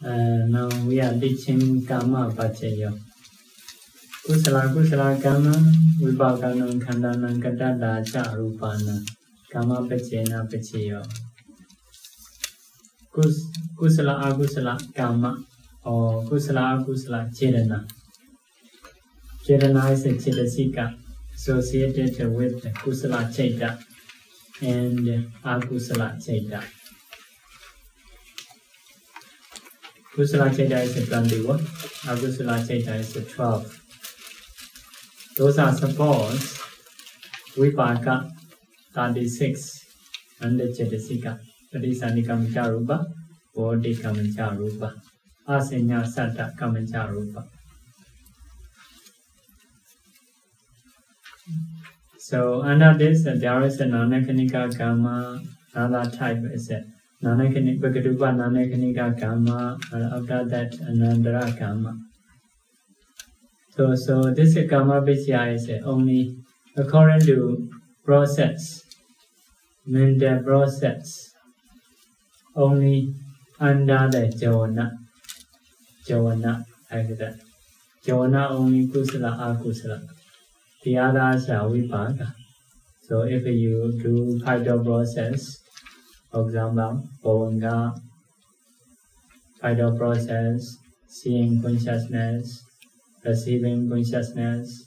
Now we are teaching Kamma Paccaya. Kusala Kamma, Vipaka and Khandana Katata Charupana, Kamma Paccaya. Kusala Kamma or Kusala Chedana. Chedana is a Chedasika associated with Kusala Cheda and Akusala Cheda. Kusala Cheda is 21, Akusala Cheda is 12. Those are supposed Vipaka 36 and Chedasika. Parisani Kamacharupa, Bodhi Kamacharupa, Asenya Sata Kamacharupa. So under this, there is a Nanakanika Kamma, another type is a Nanakanika Nanakanika Kamma, and after that Anandara Kamma. So this Kamma Paccaya is only according to process, mental process, only under the Jhana, like that. Jhana only Kusala Akusala. The others are Vipaka. So if you do Paṭṭhāna process, for example, Bhavanga, Paṭṭhāna process, seeing consciousness, receiving consciousness,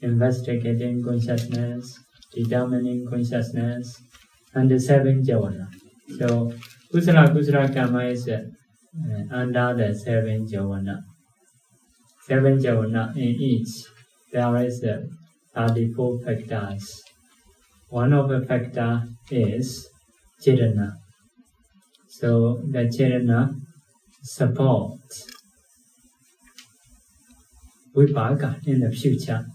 investigating consciousness, determining consciousness, and the 7 jhana. So Kusala Kamma is under the 7 jhana. 7 jhana in each. There is 34 factors. One of the factor is Chedana. So the Chedana supports Vipaka in the future.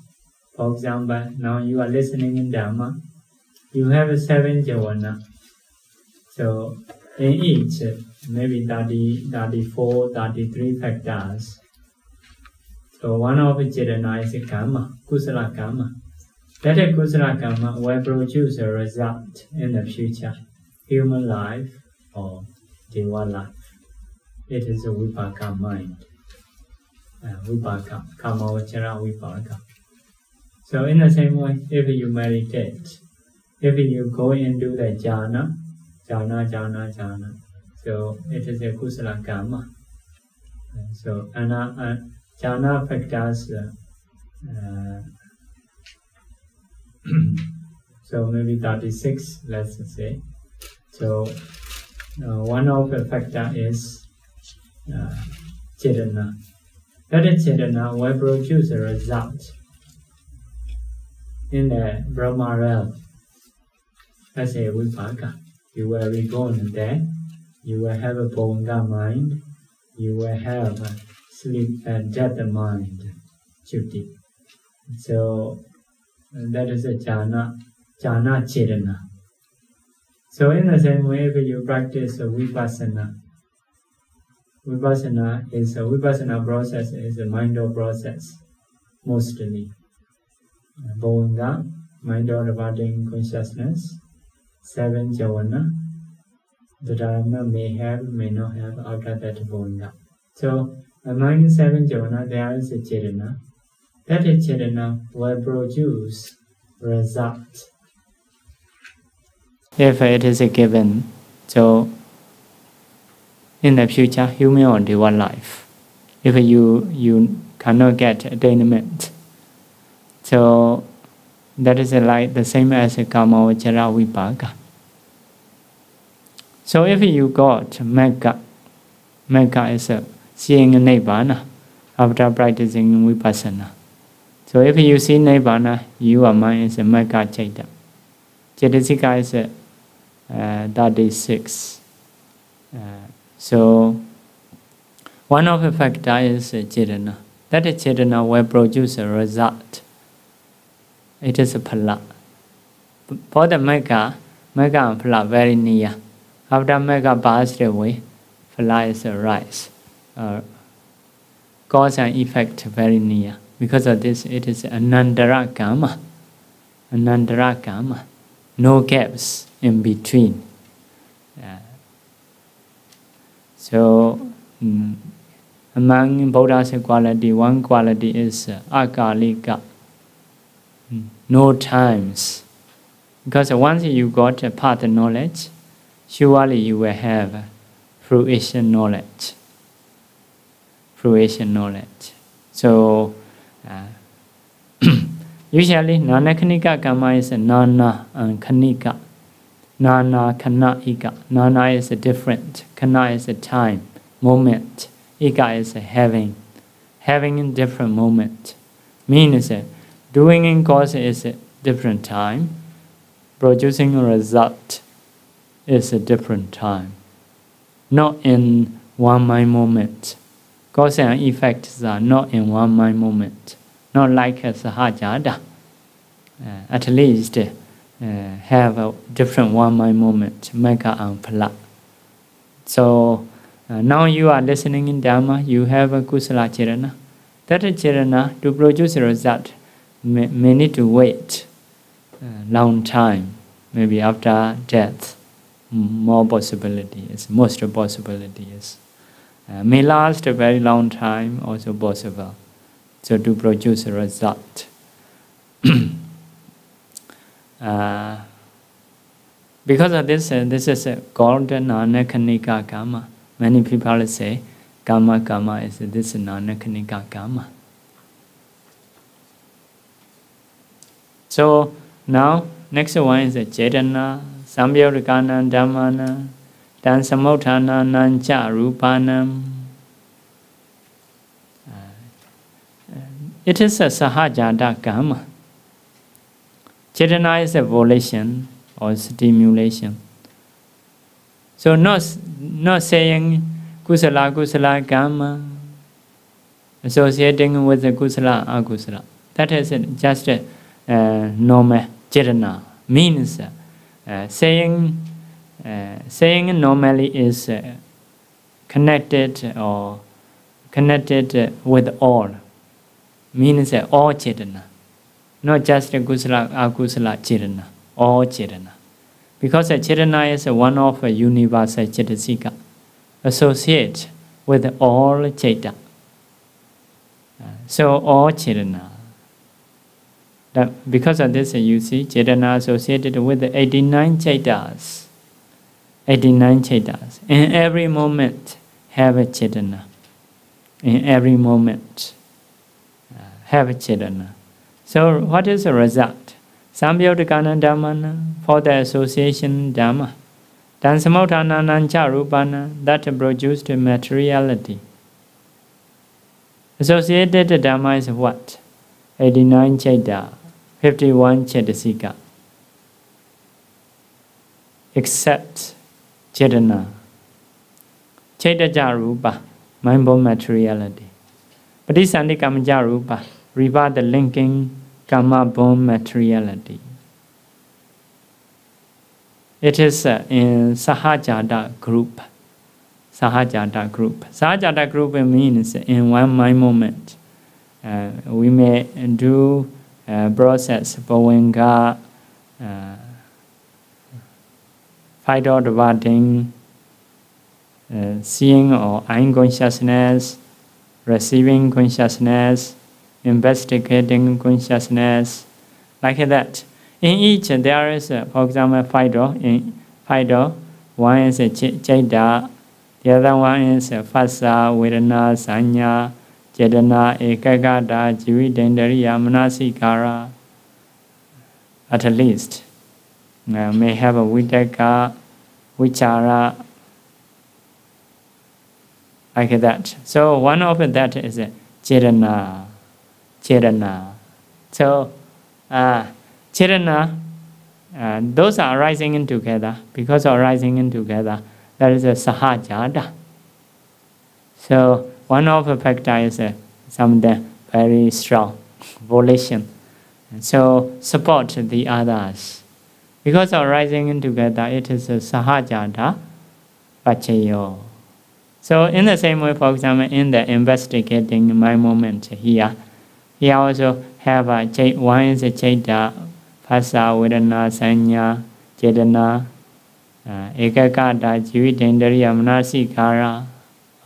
For example, now you are listening in Dhamma, you have 7 jhana. So in each, maybe 30, 34, 33 factors. So one of the Chedana is Kamma, Kusala Kamma. That Kusala Kamma will produce a result in the future, human life or Deva life. It is a Vipaka mind. Vipaka, Kamma Vachara Vipaka. So in the same way, if you meditate, if you go into the jhana, so it is a Kusala Kamma. So jhana factors, so maybe 36, let's say. So one of the factor is Chedana. That Chedana will produce a result in the Brahma realm. Let's say Vipaka. You will be born there. You will have a Bhavanga mind. You will have a sleep and death mind, Chuti. So that is a jhana Chedana. So in the same way, if you practice Vipassana, Vipassana process is a mental process, mostly. Bhavanga, mental regarding consciousness, 7 jhana, the Dharma may have, may not have after that Bhavanga. So among 7 jhana, there is a Chedana. That Chedana will produce result if it is given. So in the future, human or Deva life, if you cannot get attainment, so that is like the same as a Kamma Vachara Vipaka. So if you got Magga is seeing Nibbana after practicing Vipassana. So if you see Nibbana, your mind is a Magga Cheda. Chedasika is 36. So one of the factors is Chedana. That Chedana will produce a result. It is a phala. For the Magga and phala very near. After Magga passed away, phala is a rise. Cause and effect very near. Because of this, it is Anandara Kamma. No gaps in between. So Among Buddha's quality, one quality is akalika, no times. Because once you got a path knowledge, surely you will have fruition knowledge. Fruition knowledge. So, usually, Nanakanika Kamma is Nana and Kanika. Nana, Kana, Ika. Nana is a different. Kana is a time, moment. Ika is a having. Having in different moment. Means doing in course is a different time. Producing a result is a different time. Not in one mind moment. Cause and effects are not in one mind moment. Not like a sahajada. At least have a different one mind moment. Mega and phala. So now you are listening in Dhamma, you have a kusala chirana. That chirana, to produce a result, may need to wait long time. Maybe after death, more possibilities, most possibilities. May last a very long time, also possible. So to produce a result. Because of this is called Nanakanika Kamma. Many people say Kamma is this Nanakanika Kamma. So now next one is Cetana, Sambyodakana Dhammana, Dansamotana Nancha Rupanam. It is a Sahajada Kamma. Cetana is a volition or stimulation. So not saying kusala kamma, associating with the kusala akusala. That is just a normal cetana. Means saying normally is connected with all. Means all cetana. Not just a kusala akusala cetana. All cetana. Because a cetana is one of a universal cetasika, associate with all ceta. So all cetana. Because of this, you see, cetana associated with the 89 cetas. 89 cetas. In every moment, have a cetana. In every moment, have a cetana. So what is the result? Sambyodakana Dhammana, for the association Dhamma. Dansamotana Nancha Rupana, that produced materiality. Associated Dhamma is what? 89 Ceta, 51 Cetasika. Except Cetana. Cetaja Rupa, mind-born materiality. Patisandi Kammaja Rupa, regard the linking Kamma-born materiality. It is in Sahajada group. Sahajada group. Sahajada group means in one mind moment. We may do process Bhavanka, fight or dividing, seeing or eyeing consciousness, receiving consciousness, investigating consciousness, like that. In each there is, for example, Fido. In Fido, one is a Chaita, the other one is Phassa, Vedana, Sanya, Cetana, Ekagata, Jividendariya, Manasikara. At least may have a Vitaka, Vichara, like that. So one of that is Cetana. Cetana. So, Cetana, those are arising in together. Because of arising in together, that is a Sahajada. So, one of the factors is something very strong, volition. So, support the others. Because of arising in together, it is a Sahajada Paccaya. So, in the same way, for example, in the investigating my moment here, he also have one is a Chaita, Phassa, Vedana, Sanya, Cetana, Ekagata, Jividendariya, Manasikara.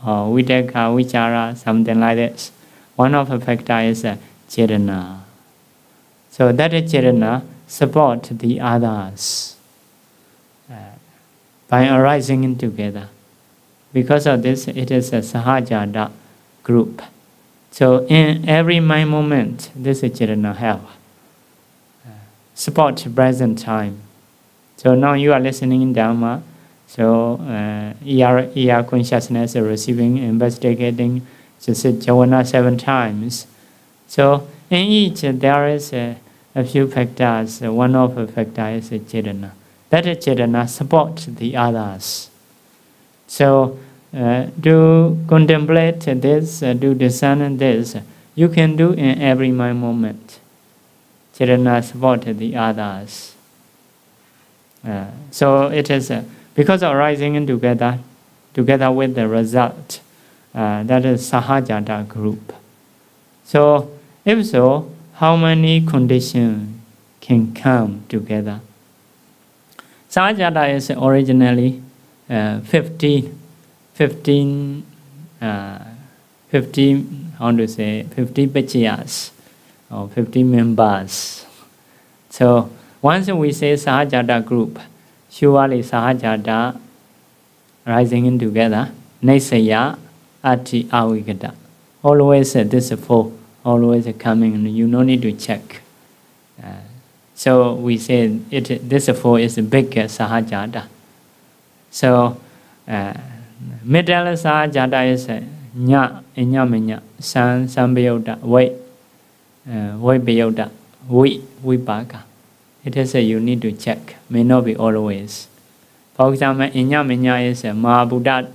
or Vipaka, Vichara, something like this. One of the factor is Chetana. So that Chetana support the others by arising in together. Because of this, it is a Sahajada group. So in every mind moment, this Chetana help. Support present time. So now you are listening in Dhamma. So ER consciousness receiving, investigating, Javana 7 times. So in each there is a few factors. One of the factors is Chetana. That Chetana supports the others. So to contemplate this, to discern this, you can do in every mind moment. Chetana support the others. So it is because of arising in together with the result, that is Sahajata group. So if so, how many conditions can come together? Sahajata is originally 15 Paccayas or 50 members. So once we say Sahajata group, surely Sahajata rising in together, Nesaya, Ati, Avigata. Always this 4, always coming, you no need to check. So we say this 4 is big Sahajata. So middle Sahajata is Nya, Inyamanya, San, Sambayoda, Way Bayoda, Vipaka. It is you need to check, may not be always. For example, Inyamanya is Mahabuddha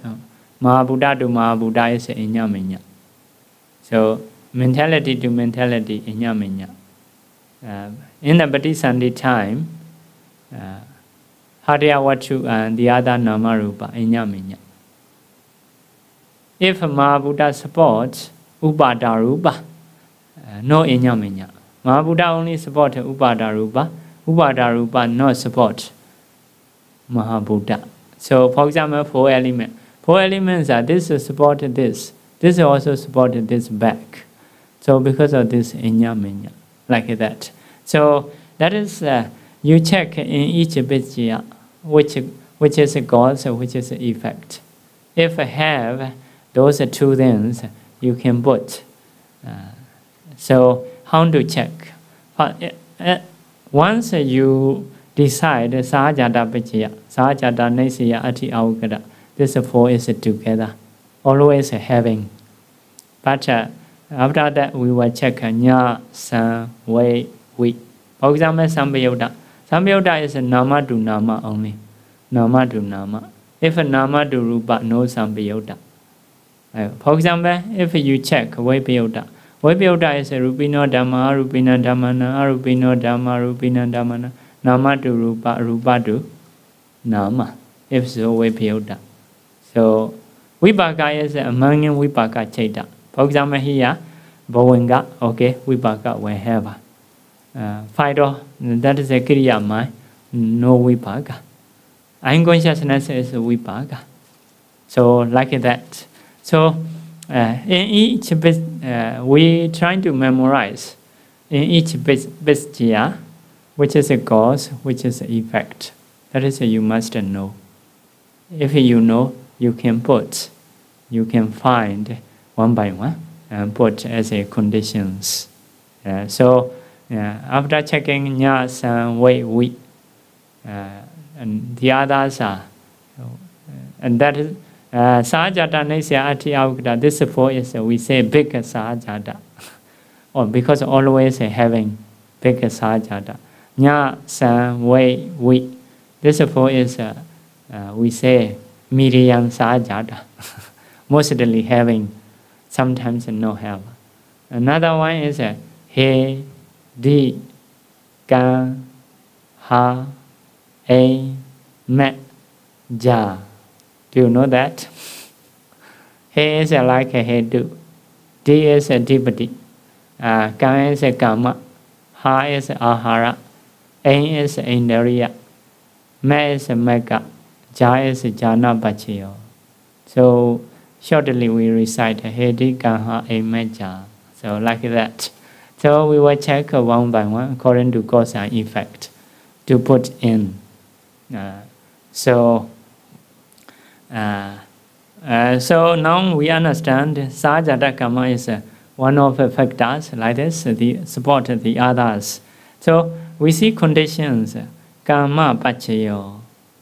to Mahabuddha is Inyamanya. So mentality to mentality, Inyamanya. In the Paṭṭhāna time, Hariya Vachu and the other Namarupa, Inyamanya. If Mahabuddha supports Upadarupa, no Inyamanya. Mahabuddha only support Upadarupa, Upadarupa not support Mahabuddha. So for example, 4 elements. 4 elements are this supported this also supported this back. So because of this Inyamanya, like that. So that is you check in each Paccaya which is a cause, which is an effect. If I have those 2 things, you can put. So how to check? Once you decide Sahajata Paccaya, Sahajata Nesaya Ati Avigata, this 4 is together, always having. But after that we will check Nya, San, Way, We. For example, Sambayoda. Sambayoda is Nama to Nama only. Nama to Nama. If Nama to Rupa, no Sambayoda. For example, if you check Vipaka, Vipaka is Rupino Dhamma, Rupina Dhammana, Arupino Dhamma, Rupina Dhammana, Nama to Rupa, Rupa to Nama. If so, Vipaka. So Vipaka is among Vipaka Cheta. For example, here, Bhavanga, okay, Vipaka will have. Fido, that is a Kriya mind, no Vipaka. Unconsciousness is Vipaka. So like that. So in each we trying to memorize in each Paccaya, which is a cause, which is an effect. That is you must know. If you know, you can put, you can find one by one and put as a conditions. So after checking Nya, San, Way, We, and the others are, and that is Sahajata Nesaya Ati Avigata. This 4 is we say big Sahajata, or because always having big Sahajata. Nya, San, Way, We. This 4 is we say medium Sahajata, mostly having, sometimes no have. Another one is He, Di, Ka, Ha, A, Me, Ja. Do you know that? He is like a headu. Di is a dipati. Ka is a Kamma. Ha is ahara. A is indriya. Me is a mega. Ja is jhana Paccaya. So shortly we recite Hedi Kaha Emeja. So like that. So we will check one by one according to cause and effect to put in. So now we understand Sahajata Kamma is one of the factors like this, the support the others. So we see conditions, Kamma Paccaya,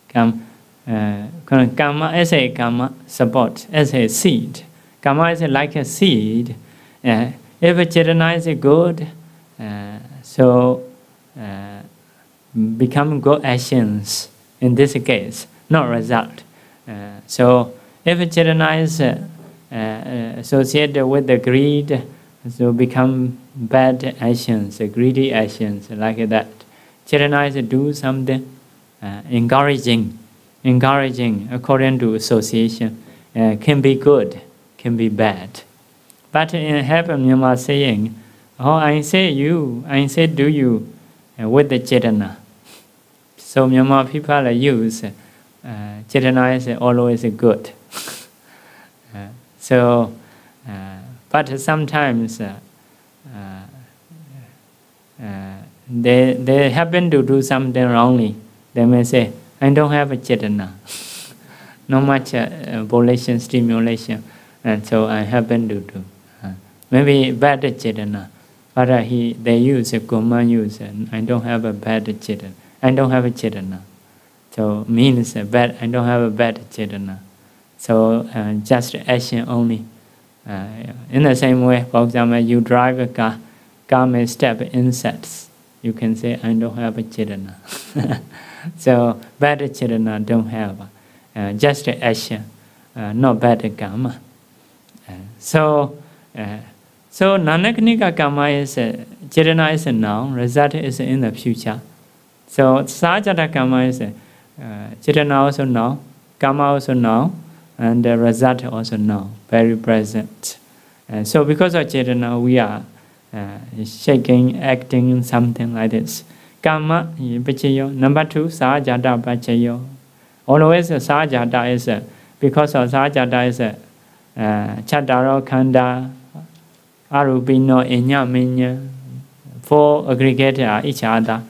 Kamma as a Kamma support, as a seed. Kamma is like a seed. If Chetana is good, so become good actions in this case, not result. So if Chetana is associated with the greed, so become bad actions, greedy actions, like that. Chetana is do something encouraging according to association, can be good, can be bad. But in heaven, you are saying, oh, I say you, I say do you, with the Chetana. So Myanmar people use Chetana is always good. But sometimes they happen to do something wrongly. They may say, I don't have a Chetana. Not much volition, stimulation, and so I happen to do. Maybe bad Chetana. But they use Kamma use, I don't have a bad Chetana. I don't have a Chetana. So means bad, I don't have a bad Chetana. So just action only. In the same way, for example, you drive a car may step insects. You can say, I don't have a Chetana. So bad Chetana don't have. Just action, not bad Kamma. So Nanakanika Kamma is Chetana is a noun, result is in the future. So Sahajata Kamma is Chetana also noun, Kamma also noun, and the result also noun, very present. So because of Chetana, we are shaking, acting, something like this. Kamma Paccaya. Number 2, Sahajata Paccaya. Always Sahajata is because of Sahajata is Chattaro Khanda Arupino Inya Minya. 4 aggregates are each other.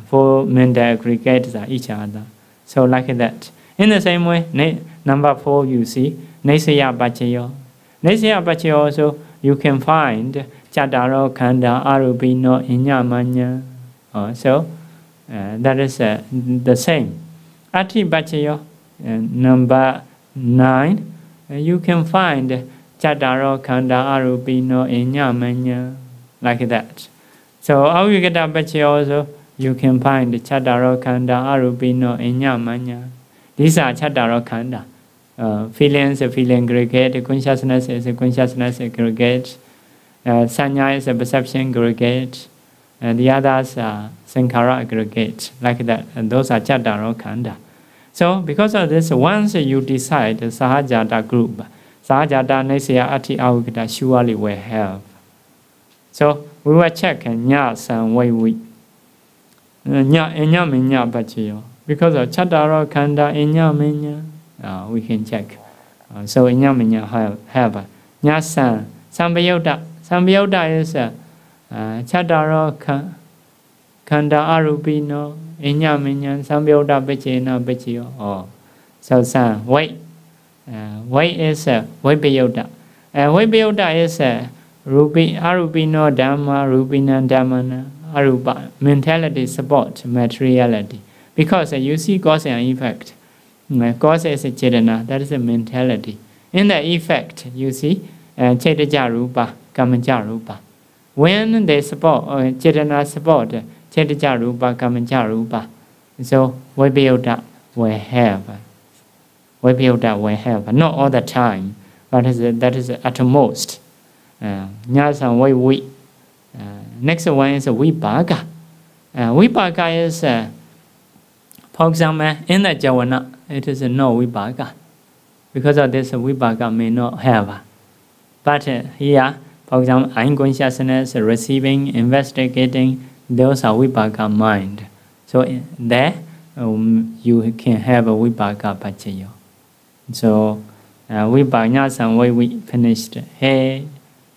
4 mental aggregates are each other. So like that. In the same way, number 4 you see Nesaya Paccaya. Nesaya Paccaya also you can find Chattaro Khanda Arupino Inya Manya. So that is the same. Ati Paccaya, number 9, you can find Chattaro Khanda Arupino Inya Manya, like that. So Avigata Paccaya also you can find Chattaro Khanda Arupino Inya Manya. These are Chattaro Khanda. Feelings, feeling aggregate, consciousness is a consciousness aggregate, Sanya is a perception aggregate, and the others are Sankhara aggregate, like that. And those are Chattaro Khanda. So because of this, once you decide the Sahajata group, Sahajata Nesaya Ati Avigata surely will have. So we will check Nya San Wei Wi. Nya Minya Paccaya. Because of Chattaro Khanda Inya Minya, we can check. So Inya Minya have. Nya San Sambayota. Sambayota is Chattaro Khanda Arupino Inya Minya Sambayota Paccaya Paccaya. So San Wei. Wei is Vipayota. Vipayota is Arupino Dhamma, Rupina Dhammana, Arupa, mentality support, materiality. Because you see cause and effect. Cause is a Chetana, that is a mentality. In the effect, you see Chetaja Rupa, Kammaja Rupa. When they support, Chetana support, Chetaja Rupa, Kammaja Rupa. So Vipayota will have. Vipayota will have. Not all the time, but that is at most. Nyasan Wei. Next one is Vipaka. Vipaka is, for example, in the Javana, it is no Vipaka. Because of this, Vipaka may not have. But here, for example, unconsciousness, receiving, investigating, those are Vipaka mind. So there, you can have a Vipaka Paccaya. So Vipanyasam way we finished. Hey,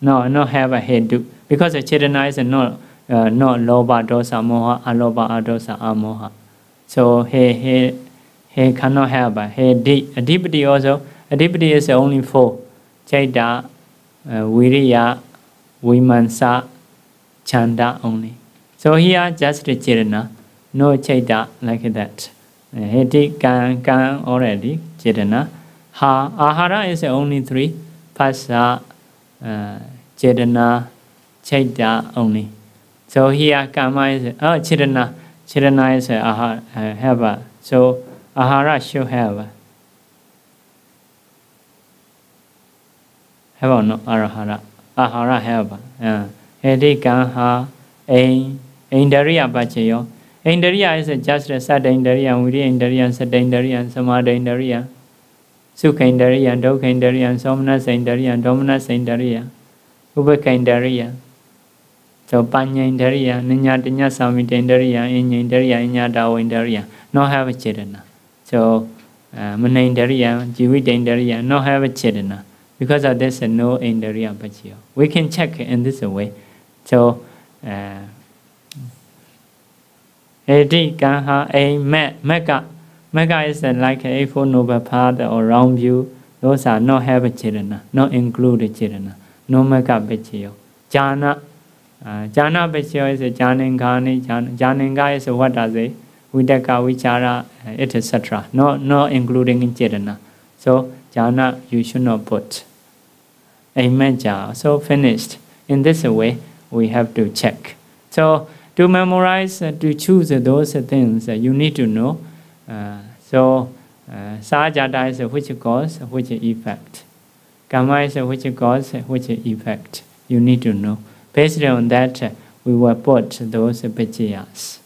no have a head do because the chetana is not loba dosa moha, aloba adosa amoha. So he cannot have a head deep. Adipati also. Adipati is only 4. Chaita, Viriya, Vimansa, Chanda only. So here just the chetana, no chaita like that. Heti can already chetana. Ahara is only 3. Phassa, chetana, chaita only. So here Kamma is chetana. Chetana is ahara have a. So ahara should have. Have or no ahara? Ahara have. Heti kanha Indariya Paccaya. Indariya is just a Saddha Indariya, Viriya Indariya, Saddha Indariya, Samadha Indariya, Sukha Indariya, Dukkha Indariya, Somnasa Indariya, Domanasa Indariya, Ubeka Indariya. So Panya Indariya, Ninyatanya Samita Indariya, Inya Indariya, Inyadawa Indariya. No have a chetana. So Mana Indariya, Jivita Indariya, no have a chetana. Because of this, no Indariya Paccaya. We can check in this way. So Edi Kanha a Mega. Mega is like a 4 noble path or round view. Those are no have a chetana, no include chetana, no Mega Paccaya. Jhana. Jhana Paccaya is a Jhanengani. Jhanenga is what are they? Vidaka, Vichara, etc. No including in chetana. So Jhana you should not put. Amen. So finished. In this way, we have to check. So to memorize, to choose those things, you need to know. Sajata is which cause, which effect. Kamma is which cause, which effect. You need to know. Based on that, we will put those paccayas.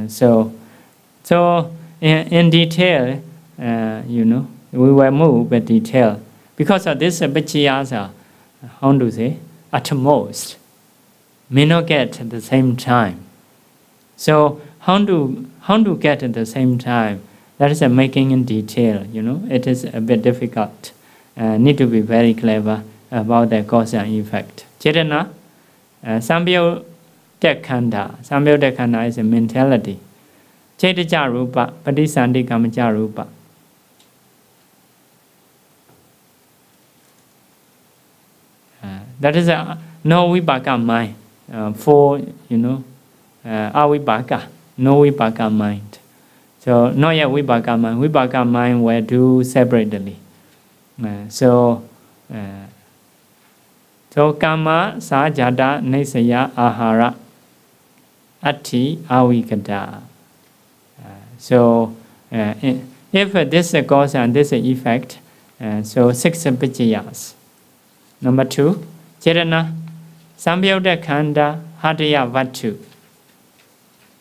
So in detail, we will move with detail. Because of this paccayas are, how to say, at most, may not get at the same time. So how to get at the same time? That is making in detail. It is a bit difficult. Need to be very clever about the cause and effect. Chetana, Sambhyo Dekhanda. Sambhyo Dekhanda is a mentality. Chetija Rupa, Padisandi Kamaja Rupa. That is no Vipaka mind. For avipaka, no Vipaka mind. So not yet Vipaka mind. Vipaka mind will do separately. So Kamma Sajada Nesaya Ahara Ati Avikata. So if this cause and this effect, so 6 paccayas. Number 2, Chetana, Sambhyoda Khanda Hadaya Vatu.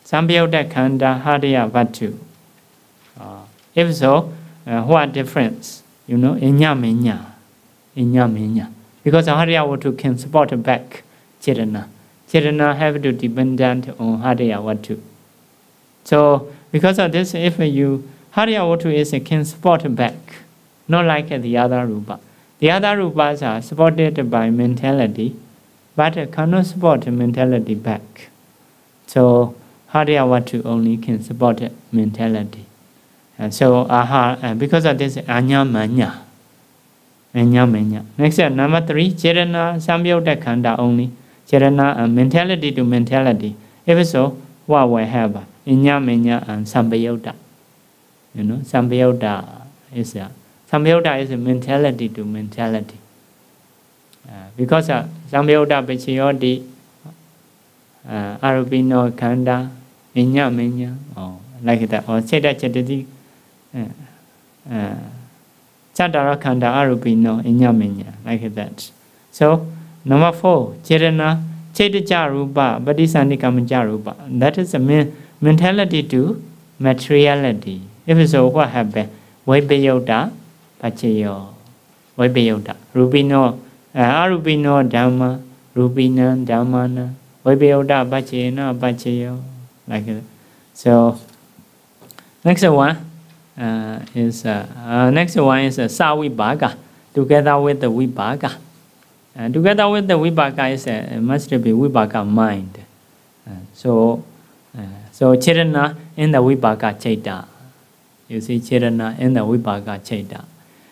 Sambhyoda Khanda Hadaya Vatu. If so, what difference? Inya menya. Because Hadaya Vatu can support back Chetana. Chetana have to dependent on Hadaya Vatu. So because of this, if Hadaya Vatu can support back, not like the other Rupa. The other Rupas are supported by mentality, but cannot support mentality back. So Hadaya Vatu only can support mentality. So because of this, anya manya. Next, number 3, Chetana Sambhyoda Khanda only. Chetana mentality to mentality. If so, what we have? Inya menya and Sambhyoda. Sambhyoda is Sambhyoda is mentality to mentality. Because Sambhyoda Paccaya Arupino Khanda Inya menya, like that, or Cheta Chetati Chatara Khanda Arupino Inya menya, like that. So number 4, Chetana Chetija Rupa Padisandi Kamaja Rupa. That is a mentality to materiality. If so, what happened? Vipayota Paccaya. Vipayota. Rupino Arupino Dhamma. Rupina Dhammana. Vipayota Paccayana Paccaya. Like that. So next one. next one is Savipaka, together with the Vipaka. Together with the Vipaka is must be Vipaka mind. So Chirana in the Vipaka Chaita. You see Chirana in the Vipaka Chaita.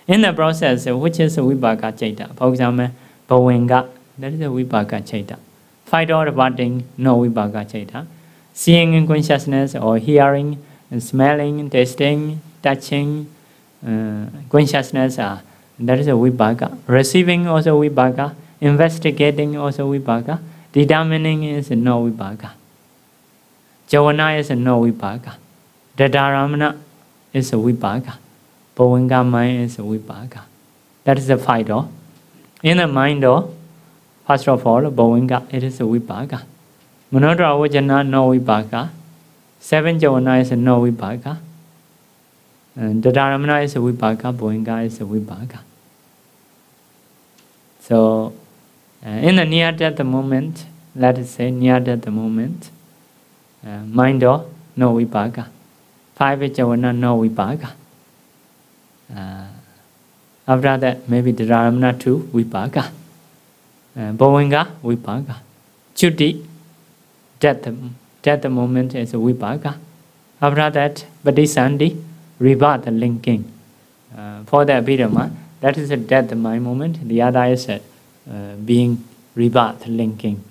In the process, which is Vipaka Chaita. For example, Bhavinga, that is a Vipaka Chaita. Fight or parting, no Vipaka Chaita. Seeing in consciousness or hearing, and smelling, tasting, touching, consciousness, that is a Vipaka. Receiving also Vipaka. Investigating also Vipaka. Determining is no Vipaka. Javana is no Vipaka. Dadaramana is a Vipaka. Bhavinga mind is a Vipaka. That is the fight door. In the mind door, first of all, Bhavinga, it is a Vipaka. Manodra Vajana, no Vipaka. 7 Javana is no Vipaka. Dadaramana is a Vipaka. Bhavinga is a Vipaka. So, in the near-death moment, let us say near-death moment, mind door, no Vipaka. 5 Javana, no Vipaka. After that, maybe the Dharamana 2, Vipaka. Bhavinga, Vipaka. Chuti, death moment is a Vipaka. After that, Paṭṭhāna, rebirth linking. For the Abhidhamma, that is a death mind moment. The other is being rebirth linking,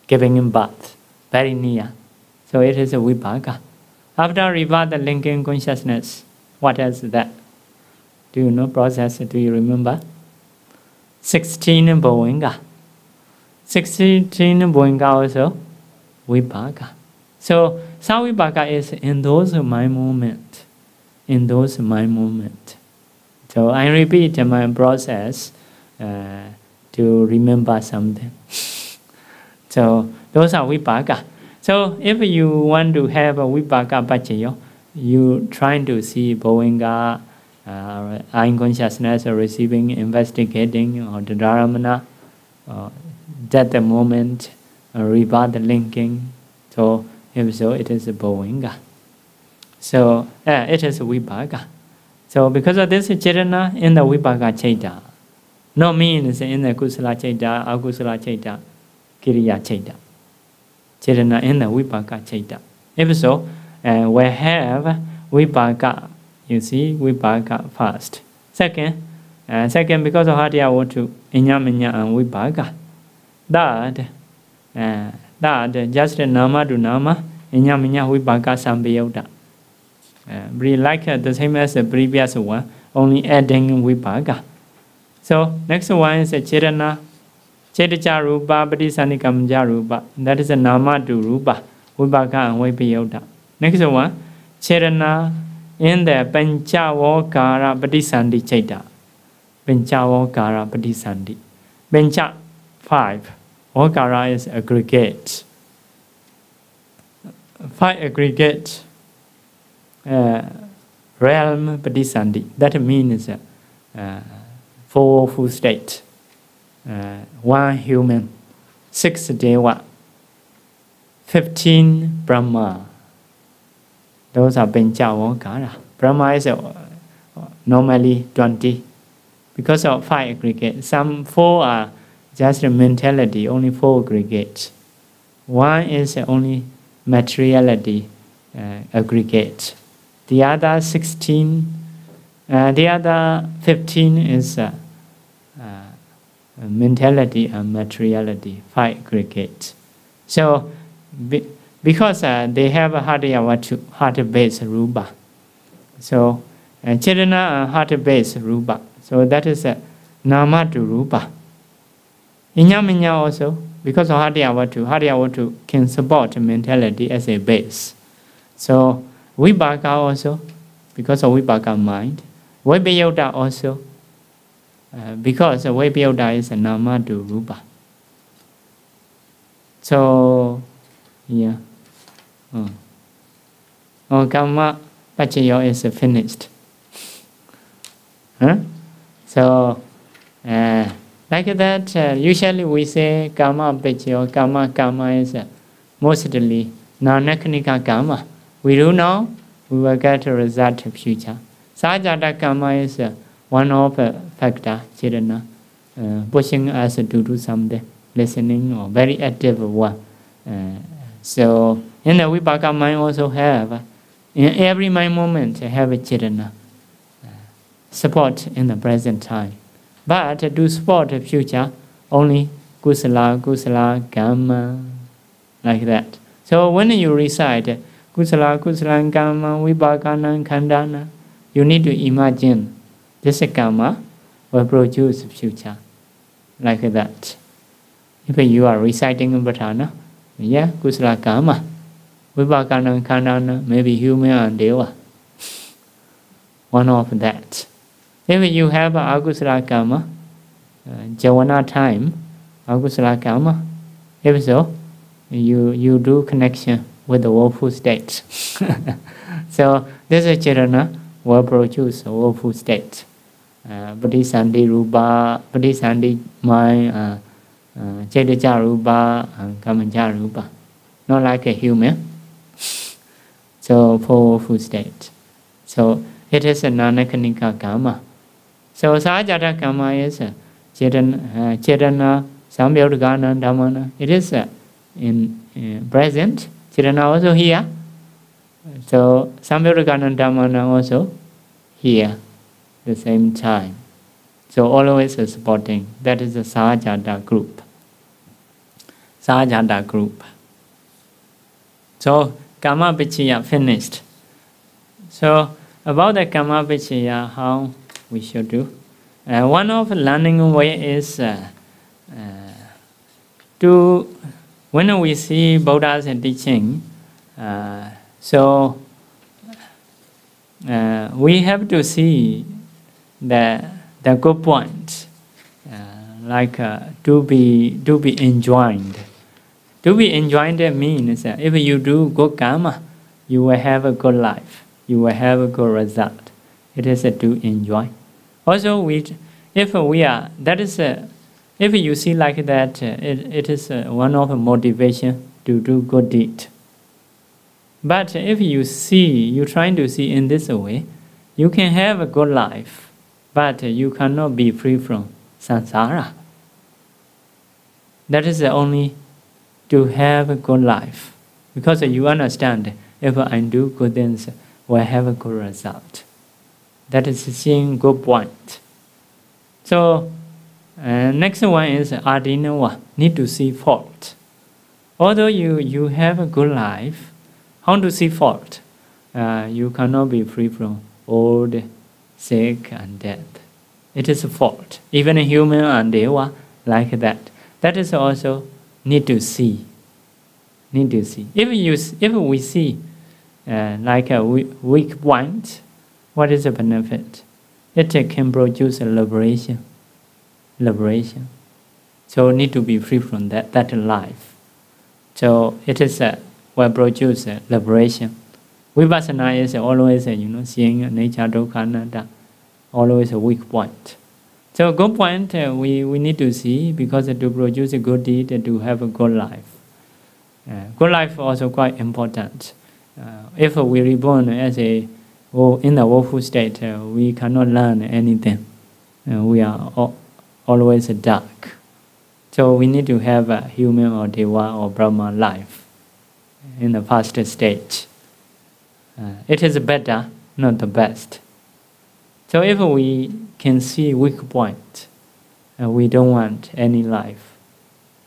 giving him birth, very near. So it is a Vipaka. After rebirth linking consciousness, what else is that? Do you know process? Do you remember? 16 Bhavinga. 16 Bhavinga also Vipaka. So Savipaka is in those mind moment. In those mind moment. So I repeat my process to remember something. So those are Vipaka. So if you want to have a Vipaka Paccaya, you trying to see Bhavinga, eye consciousness, or receiving, investigating, or the Dharamana, that the moment, rebirth linking. So if so, it is a Bhavinga. So it is a Vipaka. So because of this, Chirana in the Vipaka Chaita. No means in the Kusala Chaita, Akusala Chaita, Kiriya Chaita. Chirana in the Vipaka Chaita. If so, we have Vipaka. You see, Vipaka first. Second, because of Hariya Vatu, Inyaminya and Vipaka. That just Nama to Nama, Inyaminya Vipaka Sambiyota. Like the same as the previous one, only adding Vipaka. So, next one is Chirana, Chetacha Rupa, Paṭṭhāna Rupa. That is a Nama to Rupa, Vipaka and Vipayota. Next one, Chirana in the Panchavokara Paṭṭhāna Chaita. Panchavokara Paṭṭhāna. Pancha 5. Okara is aggregate. 5 aggregate realm Paṭṭhāna. That means 4 full state. 1 human. 6 Deva. 15 Brahma. Those are Panchavokara. Brahma is normally 20. Because of 5 aggregates. Some 4 are just mentality, only 4 aggregates. 1 is only materiality aggregate. The other 16, the other 15 is mentality and materiality, 5 aggregates. So, because they have a heart-based rupa. So, Chirana and heart-based rupa. So that is Nama to rupa. Inyaminya also, because of Hariya can support mentality as a base. So Vipaka also, because of Vipaka mind. Vipayota also, because Vipayota is a Nama to rupa. So, yeah. Kamma Paccaya is finished. So, like that, usually we say Kamma Paccaya, Kamma is mostly non-technical Kamma. We do know we will get a result in future. Sahajata Kamma is one of the factor, Chirana, pushing us to do something, listening or very active one. So in the Vipaka mind also have, in every mind moment have a Chirana, support in the present time. But to support the future, only Kusala, Kamma, like that. So when you recite Kusala, Kamma, Vipaka, Khandana, you need to imagine this Kamma will produce future, like that. If you are reciting Paṭṭhāna, yeah, Kusala Kamma, Vipaka, Khandana, maybe human and Deva. One of that. If you have Akusala Kamma, Javana time, Akusala Kamma, if so, you do connection with the woeful state. So this is Chirana will produce a woeful state. Bodhisandi Rupa, Bodhisandi mind, Chedija Rupa, and Kamma Rupa. Not like a human. So for woeful state. So it is a Nanakanika Kamma. So Sahajata Kamma is Chirana, Samyodagana, Dhammana. It is in present. Chirana also here. So Samyodagana, Dhammana also here the same time. So always supporting. That is the Sahajata group. Sahajata group. So Kamma Paccaya finished. So about the Kamma Paccaya, how we should do. One of the learning way is to, when we see Buddha's teaching, so we have to see the good point, like to be enjoined. To be enjoined means if you do good karma, you will have a good life. You will have a good result. It is to enjoy. Also, if you see like that, it is one of the motivation to do good deed. But if you're trying to see in this way, you can have a good life, but you cannot be free from samsara. That is only to have a good life, because you understand if I do good things, will have a good result. That is seeing good point. So next one is adinawa, need to see fault. Although you have a good life, how to see fault? You cannot be free from old, sick, and death. It is a fault. Even a human and deva like that. That is also need to see. Need to see. If we see like a weak point, what is the benefit? It can produce a liberation. So need to be free from that life. So it is will produce liberation. Vipassana is always seeing nature dukkha anatta, always a weak point. So good point we need to see, because to produce a good deed, to have a good life. Good life also quite important. If we reborn as in the woeful state, we cannot learn anything. We are always dark. So we need to have a human or deva or Brahma life in the past stage. It is better, not the best. So if we can see weak point, we don't want any life.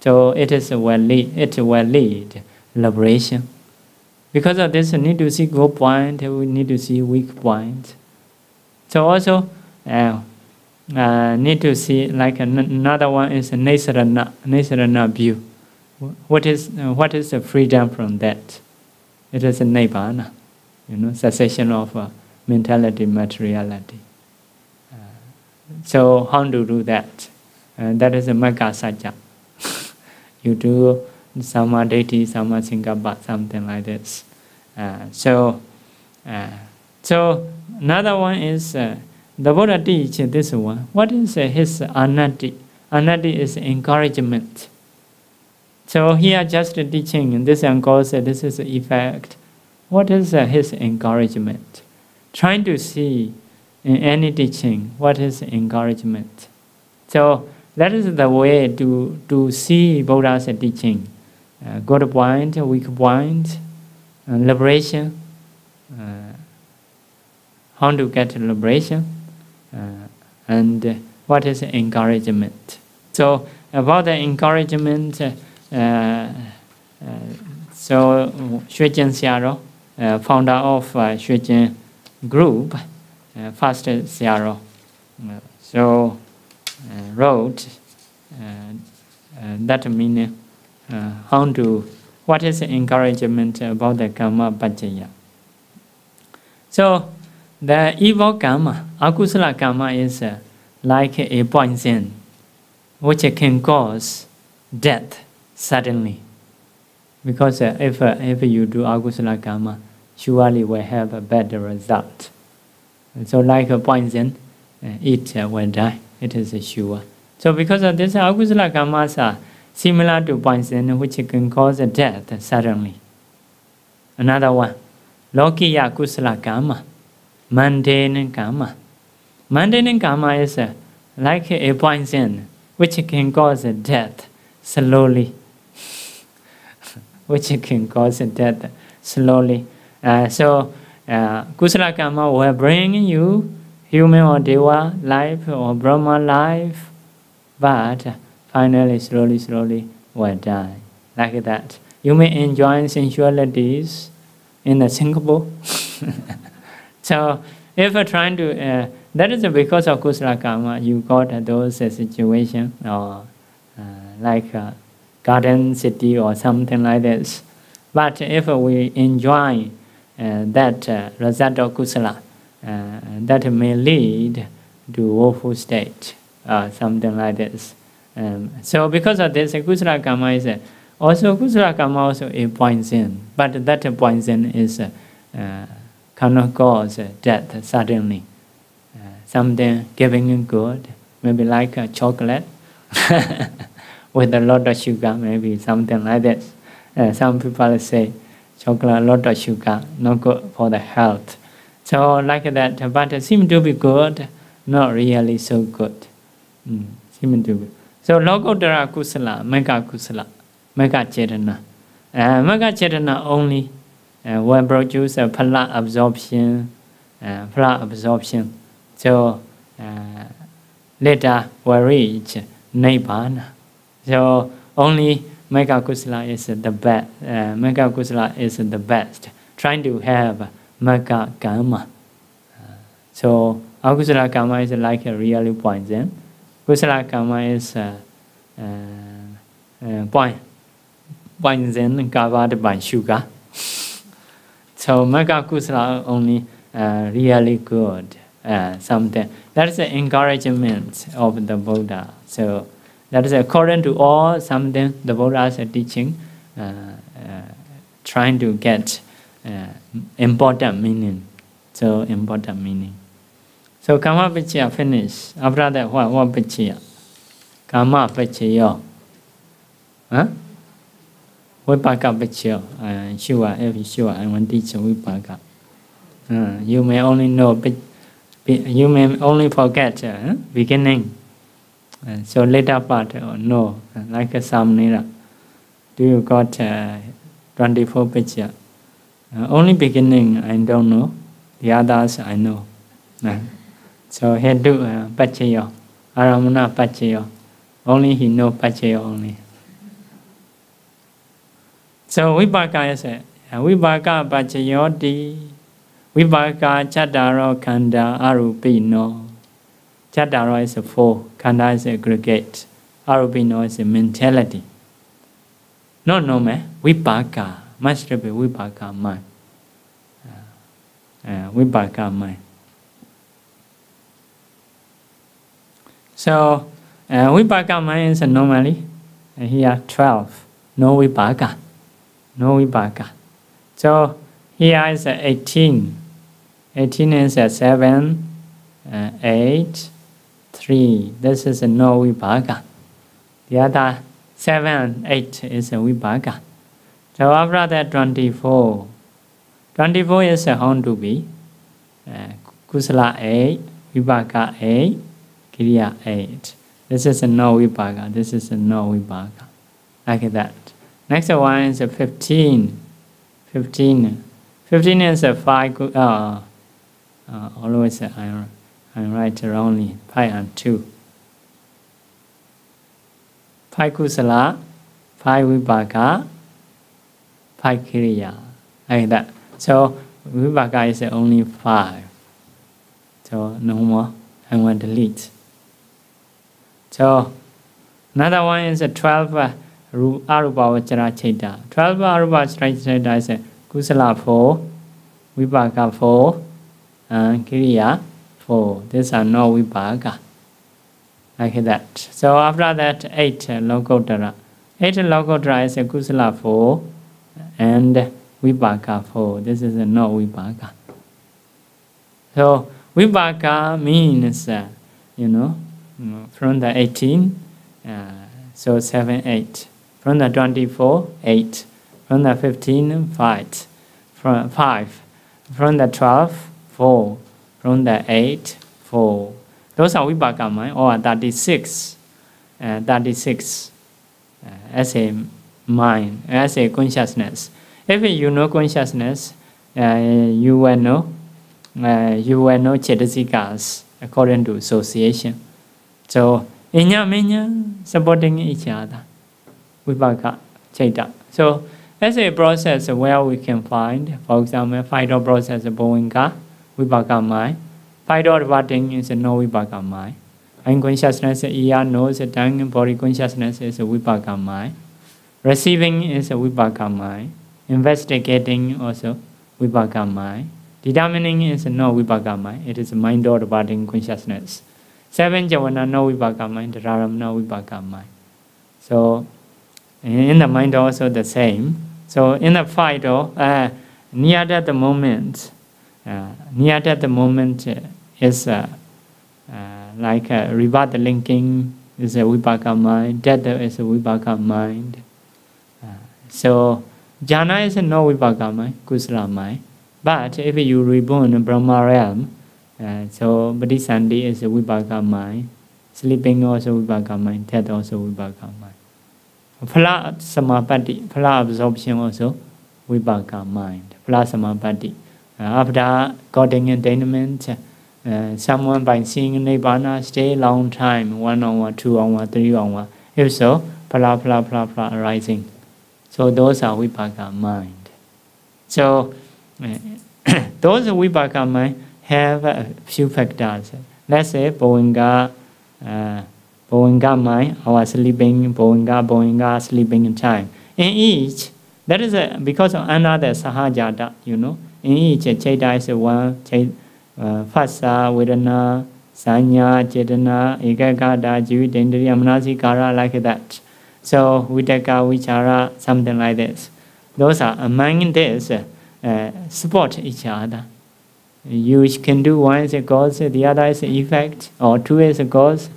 So it will lead liberation. Because of this, we need to see good point, we need to see weak point. So also need to see like another one is a Nisarana view. What is the freedom from that? It is a nibbana, cessation of mentality, materiality. So how to do that? That is a Magga Sajja. You do Samma Ditti, Samma Sankappa, something like this. So another one is the Buddha teach this one. What is his anati? Anati is encouragement. So here just teaching in this course, this is the effect what is his encouragement? Trying to see in any teaching what is encouragement. So that is the way to see Buddha's teaching. Good point, weak point, liberation, how to get liberation, and what is encouragement. So about the encouragement, so Xue Jin Xiaro, founder of Xue Jin group, first Xiaro, wrote that meaning, what is encouragement about the Kamma Paccaya. So the evil Kamma, akusala Kamma, is like a poison which can cause death suddenly. Because if you do akusala Kamma, surely will have a bad result. So like a poison, it will die. It is sure. So because of this, akusala Kammas are similar to poison which can cause death suddenly. Another one, Lokiya kusala Kamma, mundane Kamma. Mundane Kamma is like a poison which can cause death slowly. Which can cause death slowly. So kusala Kamma will bring you human or deva life or Brahma life, but finally, slowly will die. Like that. You may enjoy sensualities in Singapore. So, if you're trying to, that is because of kusala Kamma, you got those situations, or like garden city or something like this. But if we enjoy that result of kusala, that may lead to woeful state, something like this. So because of this, kusala Kamma is kusala Kamma also a poison, but that poison is cannot cause death suddenly. Something giving good, maybe like a chocolate with a lot of sugar, maybe something like this. Some people say chocolate, a lot of sugar, not good for the health. So like that, but it seems to be good, not really so good. Seem to be. So Lokottara kusala, mega kusala, mega chetana. Mega chetana only will produce a phala absorption, So later will reach nibbana. So only mega kusala is the best. Mega kusala is the best. Trying to have mega Kamma. So akusala Kamma is like a really poison. Kusala Kamma is poison covered by sugar. So mega kusala only really good. Something that is the encouragement of the Buddha. So that is according to all something the Buddha is teaching, trying to get important meaning. So important meaning. So Kamma Paccaya finish. After that, what Paccaya? Kamma Paccaya. Vipaka Paccaya. Sure, if sure, I want to teach Vipaka. You may only know, you may only forget beginning. So later part, no, like a Samnira. Do you got 24 Paccaya? Only beginning I don't know. The others I know. So he do Paccaya, Aramana Paccaya. Only he know Paccaya only. So Vipaka is Vipaka Paccayoti, Vipaka Chattaro Khanda Arupino. Chattaro is 4, Khanda is aggregate, Arupino is a mentality. No, man. Vipaka must be Vipaka mind. Vipaka mind. So Vipaka mind is normally here 12. No Vipaka. No Vipaka. So here is 18. 18 is 7, 8, 3. This is no Vipaka. The other 7, 8 is a Vipaka. So after that 24. 24 is found to be Kusala 8, Vipaka 8, Kriya 8. This is a no Vipaka, this is a no Vipaka. Like that. Next one is 15. 15 is a 5, always I write wrongly, 5 and 2. 5 Kusala, 5 Vipaka, 5 Kriya. Like that. So Vipaka is only 5. So no more. I want to delete. So another one is a 12 Arupavachara Chaita. 12 Arupavachara Chaita is a Kusala 4, Vipaka 4, and Kriya 4. These are no Vipaka. Like that. So after that, 8 Lokotara. 8 Lokotara is a Kusala 4 and Vipaka 4. This is a no Vipaka. So Vipaka means, from the 18, so 7, 8. From the 24, 8. From the 15, 5. From 5. From the 12, 4. From the 8, 4. Those are Vipaka mind, or 36. 36 as a mind, as a consciousness. If you know consciousness, you will know Chetasikas according to association. So, inya minya supporting each other. Vipaka, Chaita. So, as a process where we can find, for example, Phaidor process of Boinga, Vipaka mind. Phaidor departing is a no Vipaka mind. And consciousness, ear, nose, tongue, body consciousness is a Vipaka mind. Receiving is a Vipaka mind. Investigating also Vipaka mind. Determining is a no Vipaka mind. It is a mind or departing consciousness. 7 Javana no Vipaka mind. Raram no Vipaka mind. So in the mind also the same. So in the Phaidor, near that the moment, is like rebirth linking is a Vipaka mind. Death is a Vipaka mind. So jhana is a no Vipaka mind, Kusala mind. But if you reborn in Brahma realm, so Bodhisandi is a Vipaka mind. Sleeping also Vipaka mind. Death also Vipaka mind. Phala Samapatti, Phala absorption also Vipaka mind. Phala Samapatti. After getting attainment, someone by seeing Nibbana stay long time, 1 hour, 2 hour, 3 hour. If so, Phala arising. So those are Vipaka mind. So those Vipaka mind have a few factors. Let's say Boinga mind, our sleeping, Boinga sleeping time. In each, that is because of another Sahajata, In each Chaita is one, Phassa, Vedana, Sanya, Chetana, Ekagata, Jividendriya, Manasikara, like that. So Vitaka, Vichara, something like this. Those are among this support each other. You can do one is a cause, the other is an effect, or two is a cause,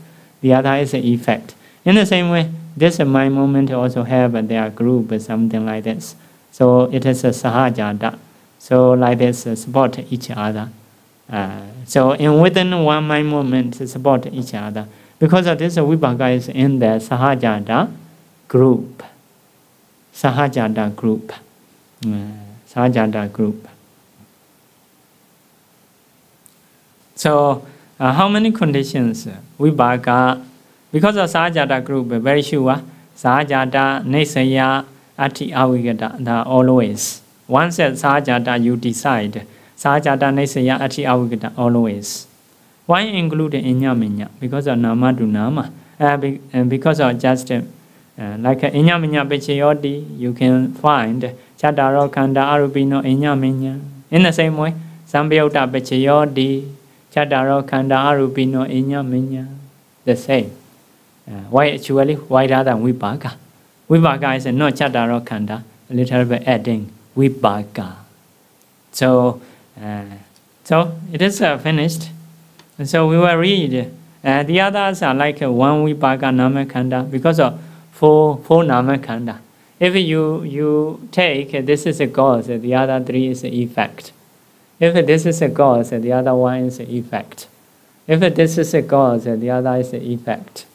the other is an effect. In the same way, this mind movement also have their group, something like this. So it is a Sahajata. So like this, support each other. So within one mind movement, support each other. Because of this, Vipaka is in the Sahajata group. Sahajata group. Sahajata group. So how many conditions? Vipaka, because of Sahajata group, very sure. Sahajata, Nesaya, Ati Avigata, always. Once at Sahajata, you decide. Sahajata, Nesaya, Ati Avigata, always. Why include Inyaminya? Because of Nama to Nama. And because of just like Inyaminya Pechayoti, you can find Chataro Kanda Arubino Inyaminya. In the same way, Sambyota Pechayoti, Chataro Kanda Arubino Inyaminya. The same. Why actually? Why rather than Vipaka? Vipaka is not Chataro Kanda, a little bit adding Vipaka. So it is finished. So we will read. The others are like one Vipaka Namakanda because of four Namakanda. if you take this is a cause, the other three is effect. If this is a cause, the other one is effect. If this is a cause, the other is effect.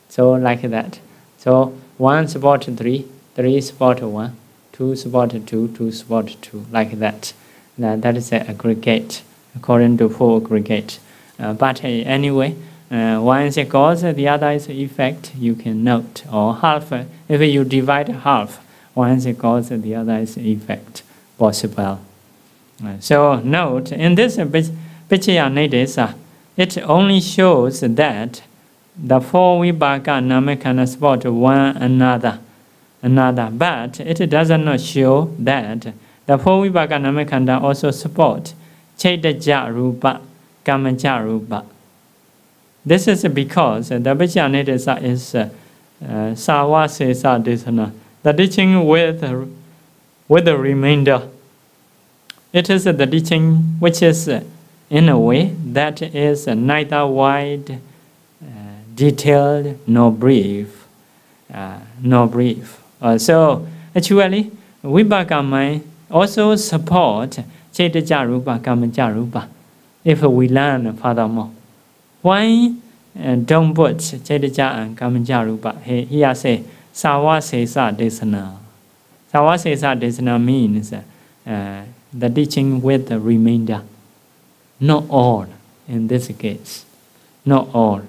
So like that. So 1 support 3, 3 support 1, 2 support 2, 2 support 2, like that. Now that is an aggregate, according to 4 aggregate. But anyway, one is a cause, the other is effect, you can note. Or half, if you divide half, one is a cause, the other is effect, possible. So note, in this Paccaya Nidesa, it only shows that the 4 Vipaka Namakana support one another, but it does not show that the 4 Vipaka Namakanda also support Chaitaja Rupa, Kammaja Rupa. This is because the Paccaya Nidesa is Sawa Sesa Desana, the teaching with the remainder. It is the teaching which is in a way that is neither wide, detailed, nor brief. So actually, Vipaka mind also support Chaitaja Rupa, Kammaja Rupa. If we learn furthermore, why don't put Chaitaja and Kammaja Rupa? Here say Sawa Sesa Desana. Sawa Sesa Desana means the teaching with the remainder. Not all in this case. Not all.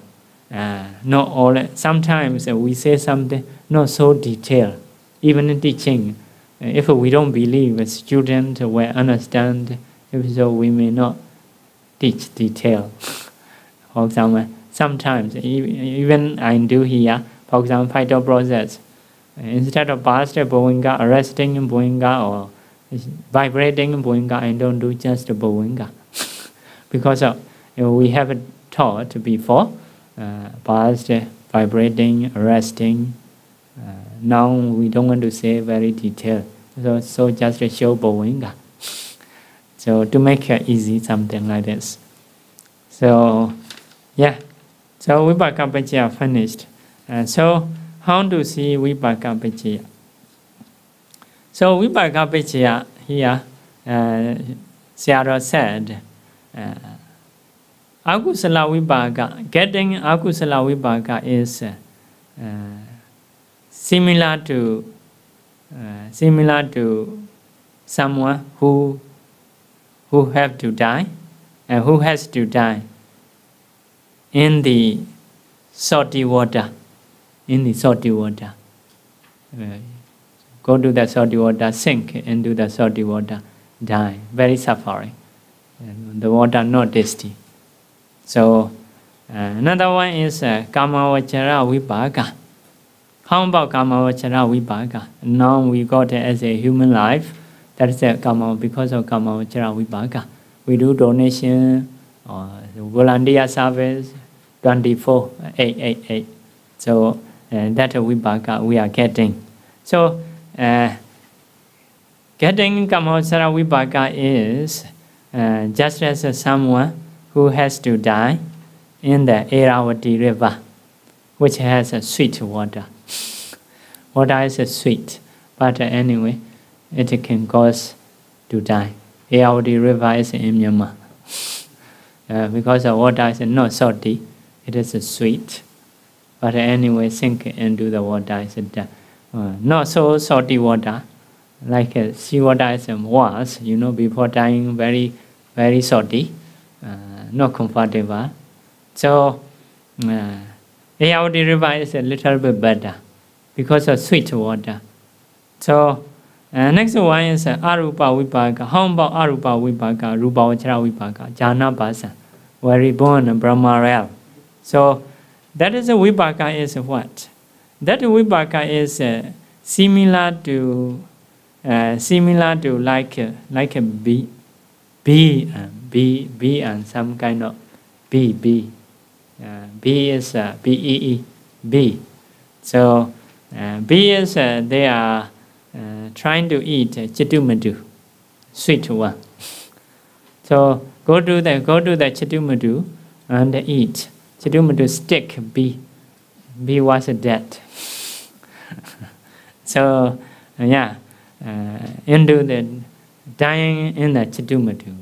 Not all. Sometimes we say something not so detailed. Even in teaching, if we don't believe a student will understand, if so we may not teach detail. For example, sometimes even I do here, for example, vital process. Instead of past Bhovinga, arresting Bhovinga or vibrating Bhovinga, I don't do just Bhovinga. Because we have taught before, past, vibrating, arresting. Now we don't want to say very detailed. So just show Bhovinga. So to make it easy, something like this. So, yeah. So Vipaka Paccaya finished. So how to see Vipaka Paccaya? So Vipaka Paccaya here, Sayadaw said, Akusala Vipaka, getting Akusala Vipaka is similar to someone who have to die, who has to die in the salty water. In the salty water, go to the salty water, sink into the salty water, die, very suffering. And the water not tasty. So another one is Kamma Vipaka. How about Kamma Vipaka? Now we got it as a human life. That is a Kamma, because of Kamma Vipaka. We do donation or volunteer service 24/888. So that Vipaka we are getting. So getting Kamma Vipaka is just as someone who has to die in the Airavati river, which has a sweet water. Water is sweet, but anyway, it can cause to die. Airavati river is in Myanmar. Because the water is not salty, it is sweet. But anyway, sink into the water is not so salty water, like sea water is was, before dying, very, very salty, not comfortable. So, Airavati river is a little bit better because of sweet water. So, next one is Arupa Vipaka. How about Arupa Vipaka? Rupa Vachara Vipaka. Jhana Basa. Where reborn Brahma realm. So, that is a Vipaka is what? That Vipaka is similar to like a bee and some kind of bee. Bee is BEE, bee. So bee is they are trying to eat chitumadu, sweet one. So go to the chitumadu and eat. Chitumadu stick bee. Bee was dead. So, into the dying in the Chittumadu,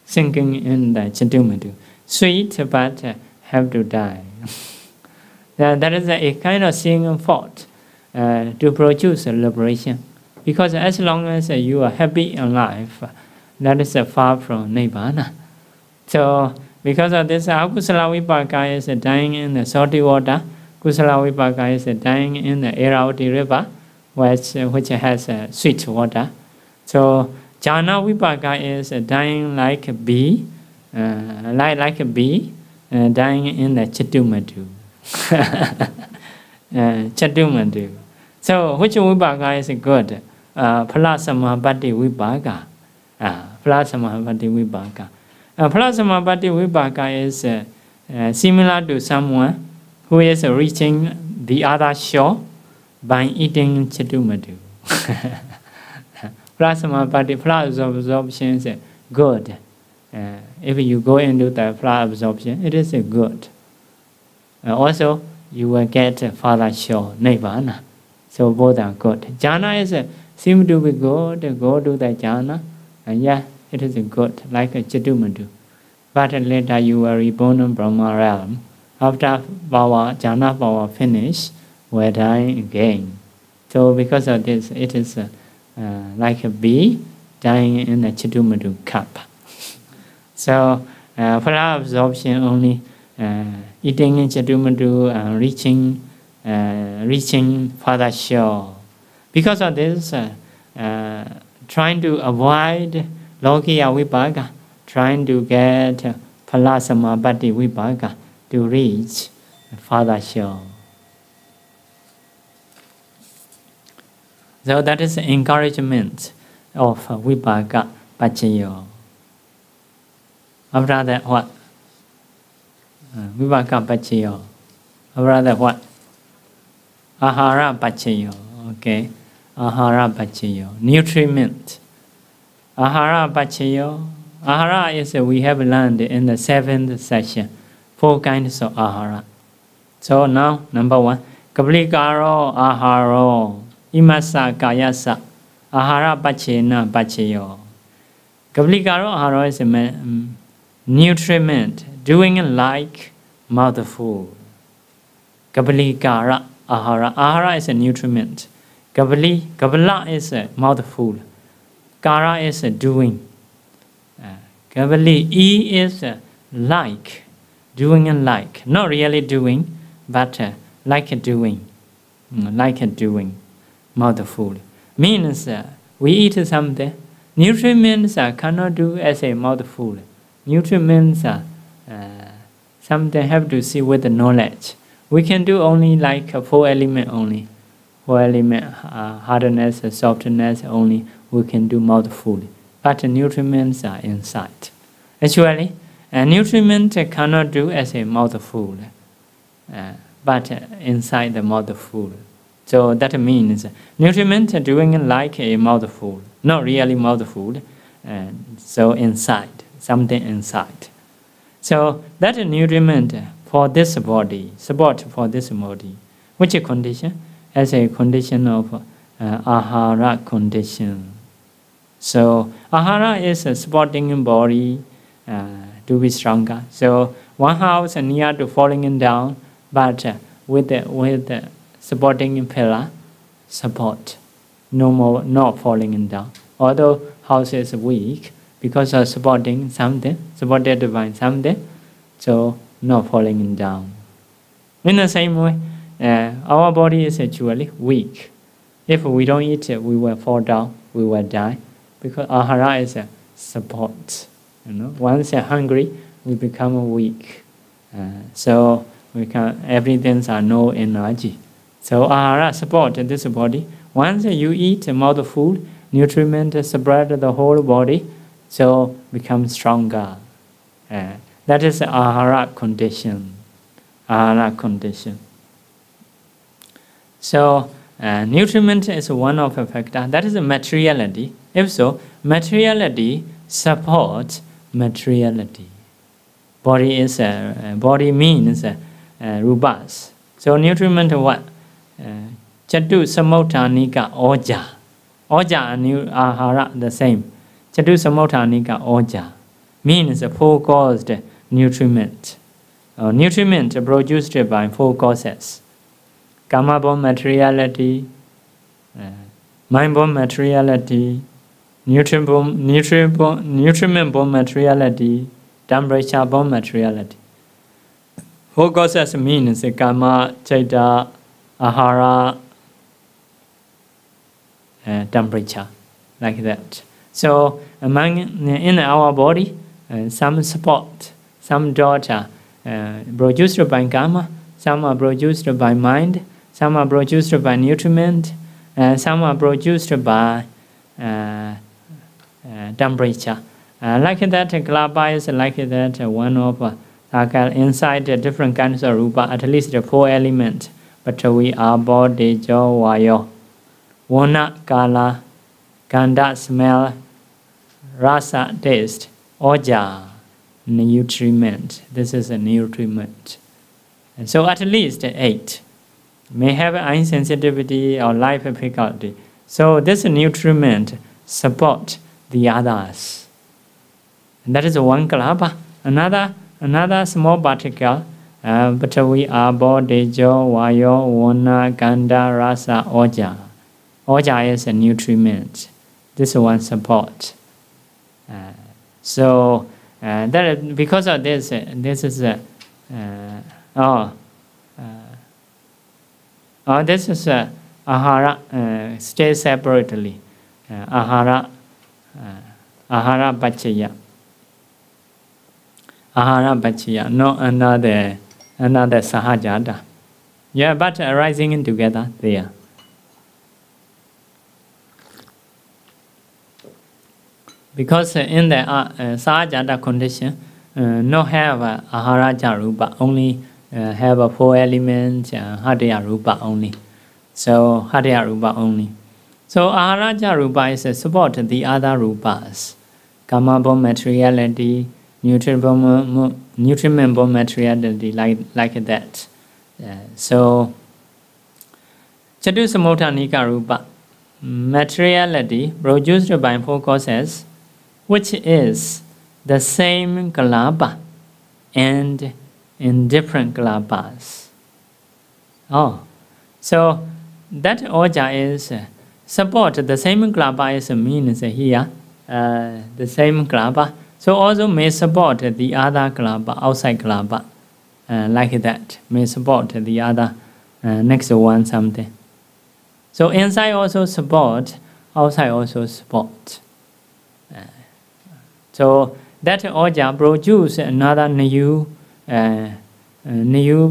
sinking in the Chittumadu. Sweet, but have to die. That is a kind of seeing fault to produce liberation. Because as long as you are happy in life, that is far from Nibbana. So, because of this, Akusala Vipaka is dying in the salty water. Kusala Vipaka is dying in the Airavati river, which has sweet water. So, Jhana Vipaka is dying like a bee, like a bee, dying in the Chittumadu. Chittumadu. So, which Vipaka is good? Phalasamabbati Vipaka. Phalasamabbati Vipaka. Phalasamabbati Vipaka is similar to someone who is reaching the other shore by eating Chittumadu. Phalasamabbati, flood absorption is good. If you go into the flood absorption, it is good. Also, you will get further shore, Nibbana. So both are good. Jhana is seem to be good, go to the jhana, and it is good, like a Chittumadu. But later you will reborn in Brahma realm. After power, jhana power finish, will die again. So because of this, it is like a bee dying in a Chittumadu cup. So for absorption only, eating in Chittumadu and reaching further shore. Because of this, trying to avoid Lokiya Vipaka, trying to get Phalasamabbati Vipaka to reach further shore. So that is the encouragement of Vipaka Paccaya. After that, what? Vipaka Paccaya. After that, what? Ahara Paccaya. Okay. Ahara Paccaya. Nutriment. Ahara Paccaya. Ahara is we have learned in the 7th session. 4 kinds of ahara. So now, number 1. Kaplikaro aharo. Imasa kayasa. Ahara Paccena Paccaya. Kaplikaro ahara is a nutriment, doing like mouthful. Kaplikara ahara. Ahara is a nutriment. Kapala is a mouthful. Kara is a doing. Kapali E is like. Doing and like. Not really doing, but like a doing. Like a doing. Mouthful. Means we eat something. Nutriments cannot do as a mouthful. Nutriments something have to see with the knowledge. We can do only like 4 element only. 4 element hardness, softness only. We can do mouthful. But nutriments are inside. Actually, a nutriment cannot do as a mouthful, but inside the mouthful. So that means nutriment doing like a mouthful, not really mouthful. So inside, something inside. So that nutriment for this body, support for this body, which condition? As a condition of ahara condition. So ahara is supporting body to be stronger. So one house near to falling down, but with the supporting pillar, support, no more not falling down. Although house is weak because of supporting something, supported by something, so not falling down. In the same way, our body is actually weak. If we don't eat, we will fall down, we will die, because ahara is a support. Once you're hungry, we become weak. So we can everything's are no energy. So ahara support this body. Once you eat mouthful, nutriment spread the whole body, so become stronger. That is ahara condition. Ahara condition. So nutriment is one of the factor. That is materiality. If so, materiality supports materiality. Body is body means rubas. So nutriment what? Chatu Samothanika Oja. Oja and ahara the same. Chatu Samothanika Oja means a four-caused nutriment. Nutriment produced by four causes. Kamma-born materiality, mind-born materiality, nutriment-born materiality, temperature-born materiality. Four causes means Kamma, Chitta, ahara, temperature, like that. So in our body, some support, some daughter produced by Kamma, some are produced by mind, some are produced by nutriment, some are produced by temperature. Like that, Kalapa is like that, one of inside different kinds of rupa, at least the four elements. But we are body, jaw, vayo, wana, kala, gandha, smell, rasa, taste, oja, nutriment. This is a nutriment. And so at least 8 may have eye sensitivity or life difficulty. So this nutriment support the others. And that is one kalapa. Another small particle, but we are body, jaw, vayo, wana, gandha, rasa, oja. Oja is a nutriment. This one support. So that because of this, this is this is ahara stay separately. Ahara Paccaya. Ahara Paccaya, no another sahajata. Yeah, but arising together there. Because in the sahajata condition, no have ahara jarupa, only have a 4 elements, hadya rupa only. So hadya rupa only. So ahara jarupa is support the other rupas. Kamma-born materiality, nutriment-born materiality, like that. So Chatu Samothanika rupa, materiality produced by 4 causes, which is the same kalapa and in different kalapas. So that oja is support the same kalapa is means here the same kalapa. So also may support the other kalapa, outside kalapa, like that. May support the other next one something. So inside also support, outside also support. So that oja produce another new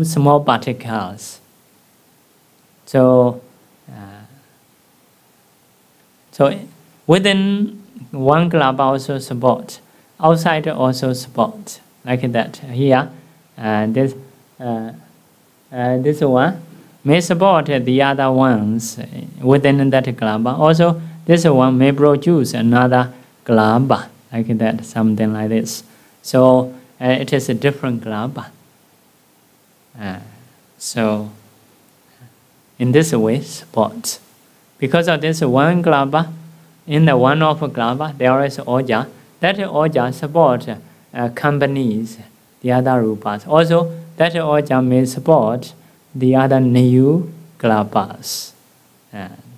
small particles. So within one kalapa also support, outside also support, like that. Here, this one may support the other ones within that kalapa. Also, this one may produce another kalapa, like that, something like this. So it is a different kalapa. So in this way, support. Because of this one kalapa, in the one of kalapa, there is oja. That oja support accompanies the other rupas. Also, that oja may support the other new kalapas.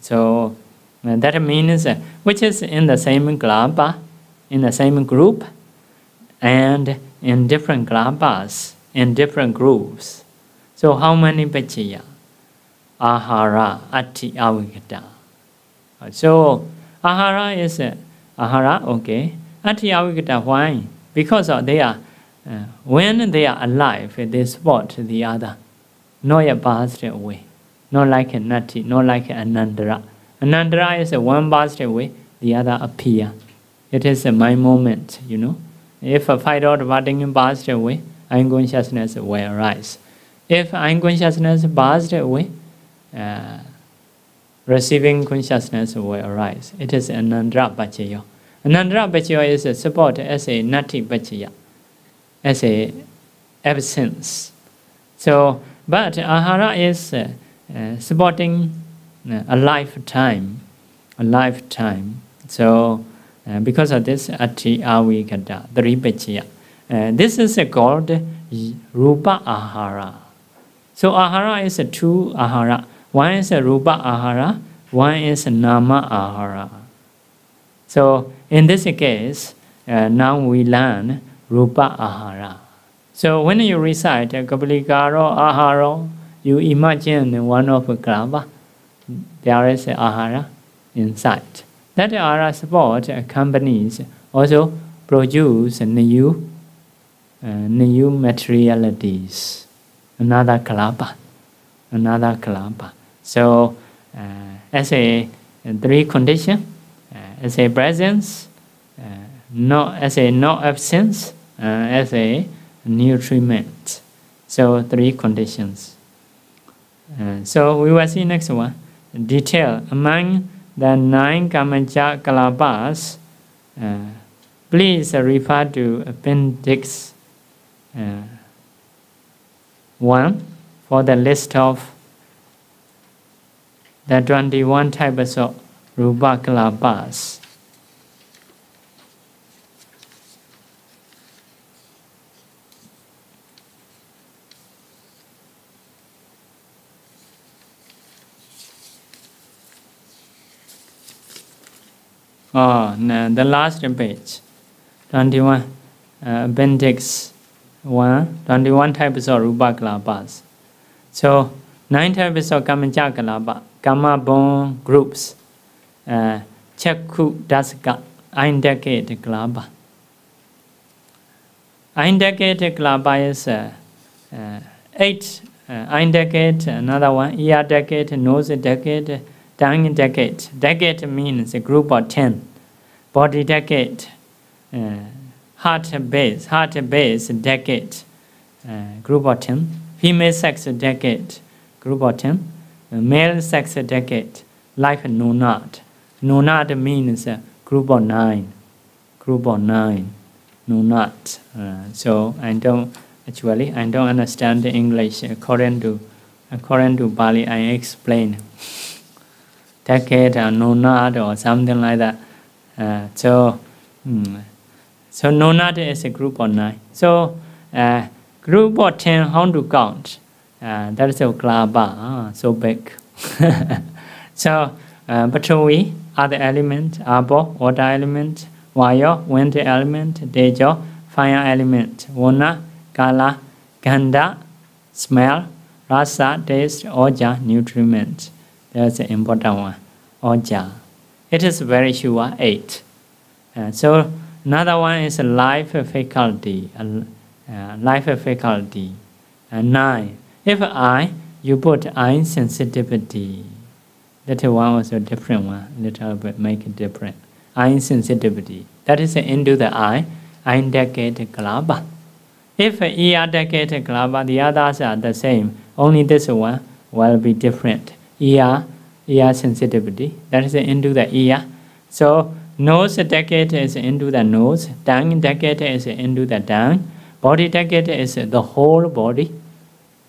So that means which is in the same kalapa, in the same group, and in different kalapas, in different groups. So how many paccaya? Ahara, ati, avigata. So ahara is ahara, okay. Ati, avigata, why? Because they are when they are alive, they support the other. Not yet passed away. Not like a nati, not like anandara. Anandara is one passed away, the other appear. It is my moment, you know. If a 5 dot parting passed away, unconsciousness will arise. If unconsciousness passed away, receiving consciousness will arise. It is anandara paccaya. Anandara paccaya is a support as a nati paccaya, as a absence. So, but ahara is supporting a lifetime. So because of this, ati avigata, dripachya. This is called rupa ahara. So ahara is two ahara. One is rupa ahara, one is nama ahara. So in this case, now we learn rupa ahara. So when you recite Kappalikaro aharo, you imagine one of kalapa. There is ahara inside. That ahara support companies also produce new materialities. Another kalapa. So as a three condition, as a presence, as a no absence, as a nutriment. So three conditions. So we will see next one. Detail among the 9 Kammaja Kalapas. Please refer to Appendix 1 for the list of the 21 types of Rupa Kalapas. Oh, no, the last page, 21, Appendix 1, 21 types of Rupa Kalapas. So, 9 types of Kammaja Kalapa, Kamma born groups, Chakku Dasaka, Indicate Kalapa. Indicate Kalapa is 8, Indicate, another one, ear decade, nose decade, tongue decade. Decade means a group of 10. Body decade, heart base decade, group of 10. Female sex decade, group of 10. Male sex decade, life nonad. Nonad means a group of 9. Nonad. So I don't understand the English according to Bali. I explain. Decade or nonad or something like that. So nonad is a group of 9. So group of 10, how to count? That is a kalapa, so big. So Paṭṭhāna, other element, Abo, water element, Vayo, wind element, Tejo, fire element, Vana, Kala, Gandha, smell, Rasa, taste, Oja, nutriment. That's an important one. Oja. It is very sure 8. So another one is life faculty. 9. If you put eye sensitivity. That one was a different one. Little bit make it different. Eye sensitivity. That is into the eye. Indicate kalapa. If ear decade kalapa, the others are the same. Only this one will be different. Ear sensitivity, that is into the ear. So nose decade is into the nose, tongue decade is into the tongue, body decade is the whole body,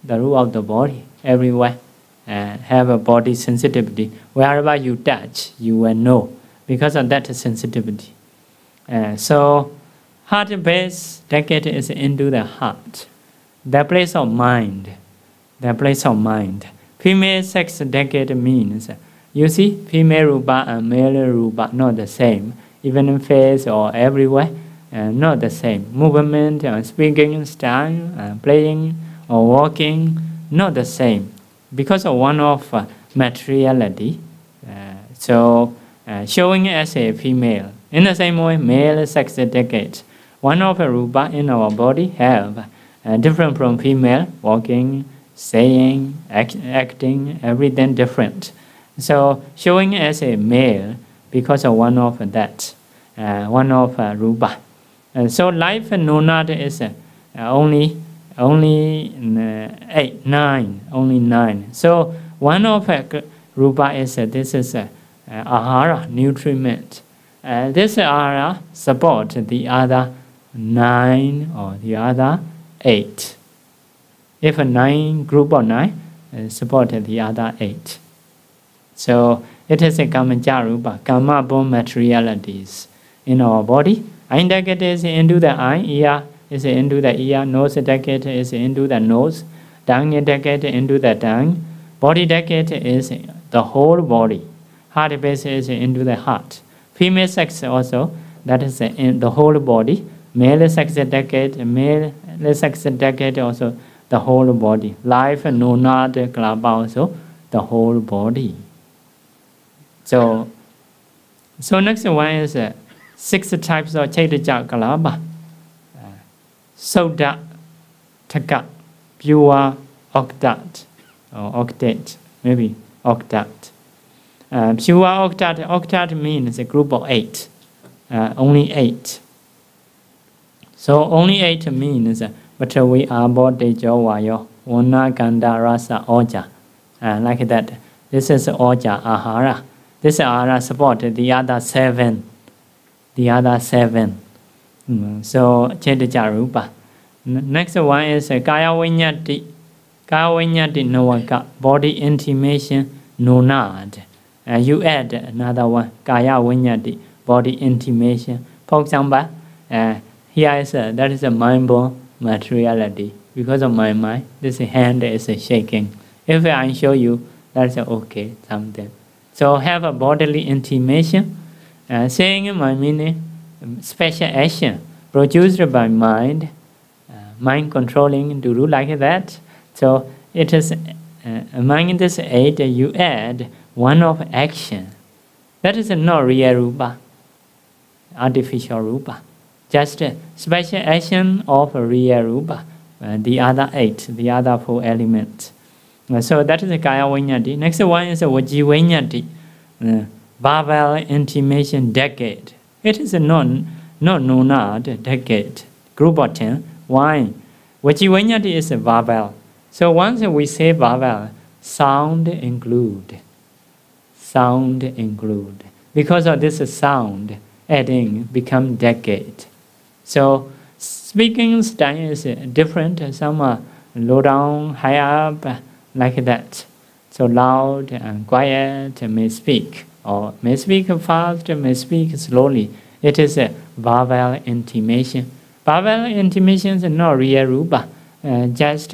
the root of the body, everywhere, and have a body sensitivity. Wherever you touch, you will know because of that sensitivity. So heart base decade is into the heart, the place of mind. Female sex decade means, you see, female rupa and male rupa not the same, even in face or everywhere, not the same. Movement, speaking style, playing or walking, not the same, because of one of materiality. So showing as a female. In the same way, male sex decade, one of a rupa in our body have different from female, walking, saying, acting, everything different. So showing as a male because of one of that, one of rupa. So life nonad is only 9. So one of rupa is this is ahara, nutriment. This ahara support the other 9 or the other 8. If a 9 group of 9 support the other 8. So it is a Kamma Rupa, Kamma born materialities in our body. Eye decade is into the eye, ear is into the ear, nose decade is into the nose, tongue decade into the tongue, body decade is the whole body, heart base is into the heart. Female sex also, that is in the whole body. Male sex decade also the whole body. Life nonad klapa also the whole body. So next one is 6 types of Chaitya Kalapa. Soda, Taka, pure octat, or octet, maybe octat. Pure octat means a group of 8. Only 8. So only 8 means but we are body jovayo, wana ganda rasa oja. Like that. This is oja, ahara. This ahara support the other 7. The other 7. So Chaitya Rupa. Next one is Kaya Vinyati. Kaya Vinyati Novaka. Body intimation nonad. You add another one. Kaya Vinyati. Body intimation. For example, here is that is a mind-born materiality. Because of my mind, this hand is shaking. If I show you, that's okay, something. So have a bodily intimation. Saying my meaning, special action produced by mind, mind controlling to do like that. So it is among this 8 you add one of action. That is not real rupa, artificial rupa. Just special action of real rupa. The other 8, the other 4 elements. So that is the Kaya Vinyati. Next one is Vaji Vinyati. Verbal intimation decade. It is not nonad decade. Group of 10. Why? Vaji Vinyati is a verbal. So once we say verbal, sound include. Sound include. Because of this sound, adding become decade. So speaking style is different. Some are low down, high up, like that. So loud and quiet may speak, or may speak fast, may speak slowly. It is a verbal intimation. Verbal intimation is not real rupa, just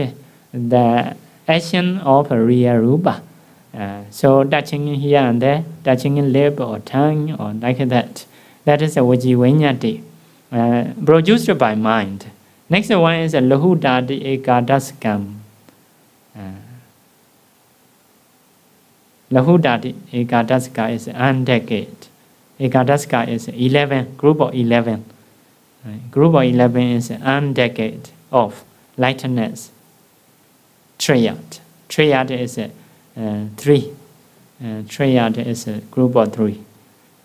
the action of a real rupa. So touching here and there, touching in lip or tongue or like that. That is a Vaji Vinyati, produced by mind. Next one is a Lahudadi Ekadaskam. Lahudadi Ekadaska is undecade. Ekadaska is 11, group of 11. Group of 11 is undecade of lightness. Triad. Triad is 3. Triad is a group of 3.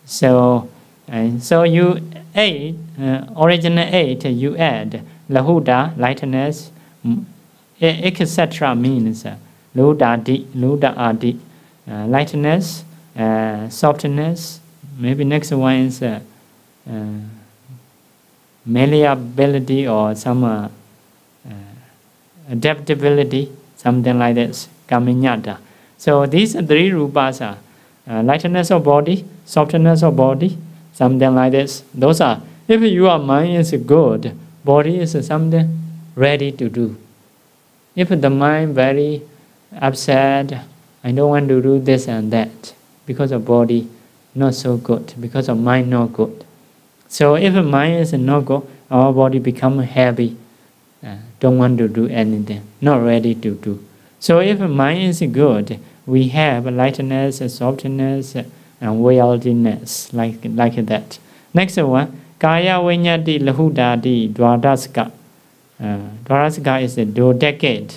So you 8, original 8, you add Lahuda, lightness, etc. means Luda Adi, lightness, softness. Maybe next one is malleability or some adaptability, something like this, Kaminyata. So these 3 rupas are lightness of body, softness of body, something like this. Those are, if your mind is good, body is something ready to do. If the mind very upset, I don't want to do this and that, because of body not so good, because of mind not good. So if mind is not good, our body become heavy, don't want to do anything, not ready to do. So if mind is good, we have lightness, softness, and weightiness, like that. Next one, Kaya Vinyati Lahudadi Dwadaska. Dwadaska is a decade,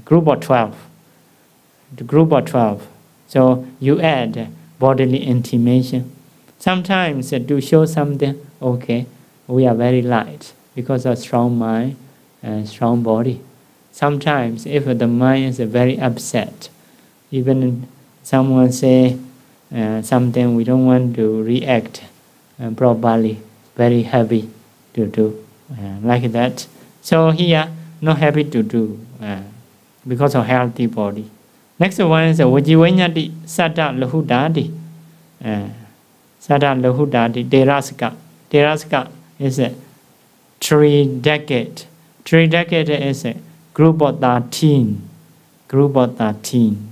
group of 12. The group of 12. So you add bodily intimation. Sometimes to show something, okay, we are very light because of strong mind and strong body. Sometimes if the mind is very upset, even someone say something we don't want to react properly, very heavy to do, like that. So here, not happy to do because of healthy body. Next one is Vajivaññati Satta Lahudadi. Satta Lahudadi Derasika. Derasika is a 3 decade. 3 decade is a group of 13. Group of 13.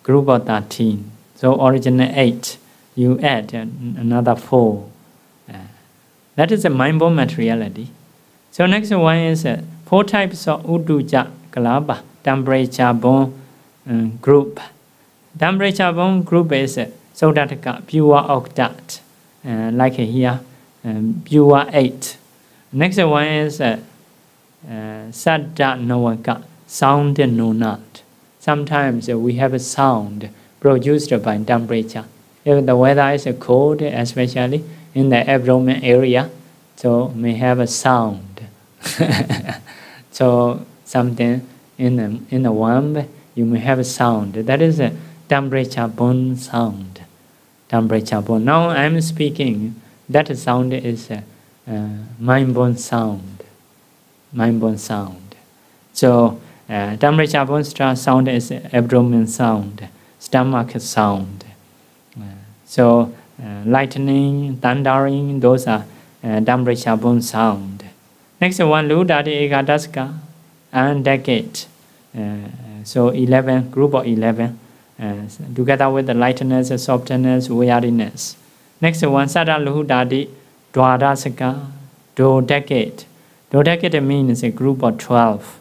Group of 13. So original 8. You add another 4. That is a mind-born materiality. So next one is 4 types of Udduja Kalapa, temperature-born group. Temperature-born group is Sodataka, pure octet, like here, pure 8. Next one is Saddha Nawaka, sound no not. Sometimes we have a sound produced by temperature. If the weather is cold, especially in the abdomen area, so may have a sound. So something in the womb, you may have a sound. That is a temperature-born sound. Temperature-born. Now I am speaking. That sound is a mind-born sound. Mind-born sound. So temperature-born sound is abdomen sound, stomach sound. So lightning, thundering, those are temperature-born sound. Next one, Ludadi Ekadaska and decade. So 11, group of 11, together with the lightness, softness, weariness. Next one, Sada Ludadi Dwadasaka, do decade. Do decade means a group of 12.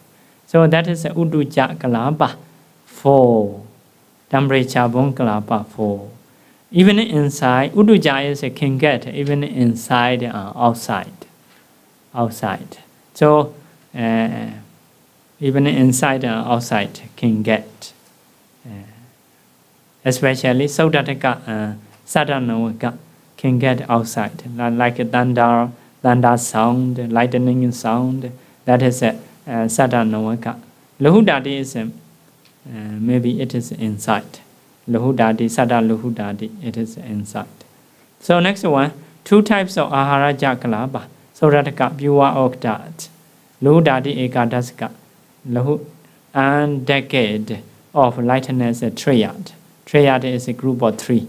So that is Udduja Kalapa, 4. Temperature-born Kalapa, 4. Even inside, Udduja is a can get even inside and outside. Outside. So even inside and outside can get. Especially Sodataka, Sadanawaka can get outside. Like a thunder sound, lightning sound. That is Sadanawaka. Lahudadi is maybe it is inside. Lahudadi, Sada Lahudadi, it is inside. So next one, 2 types of ahara jakalapa. Sodataka, pure octet. Lahudadi ekadaska. Lahu and decade of lightness triad. Triad is a group of 3.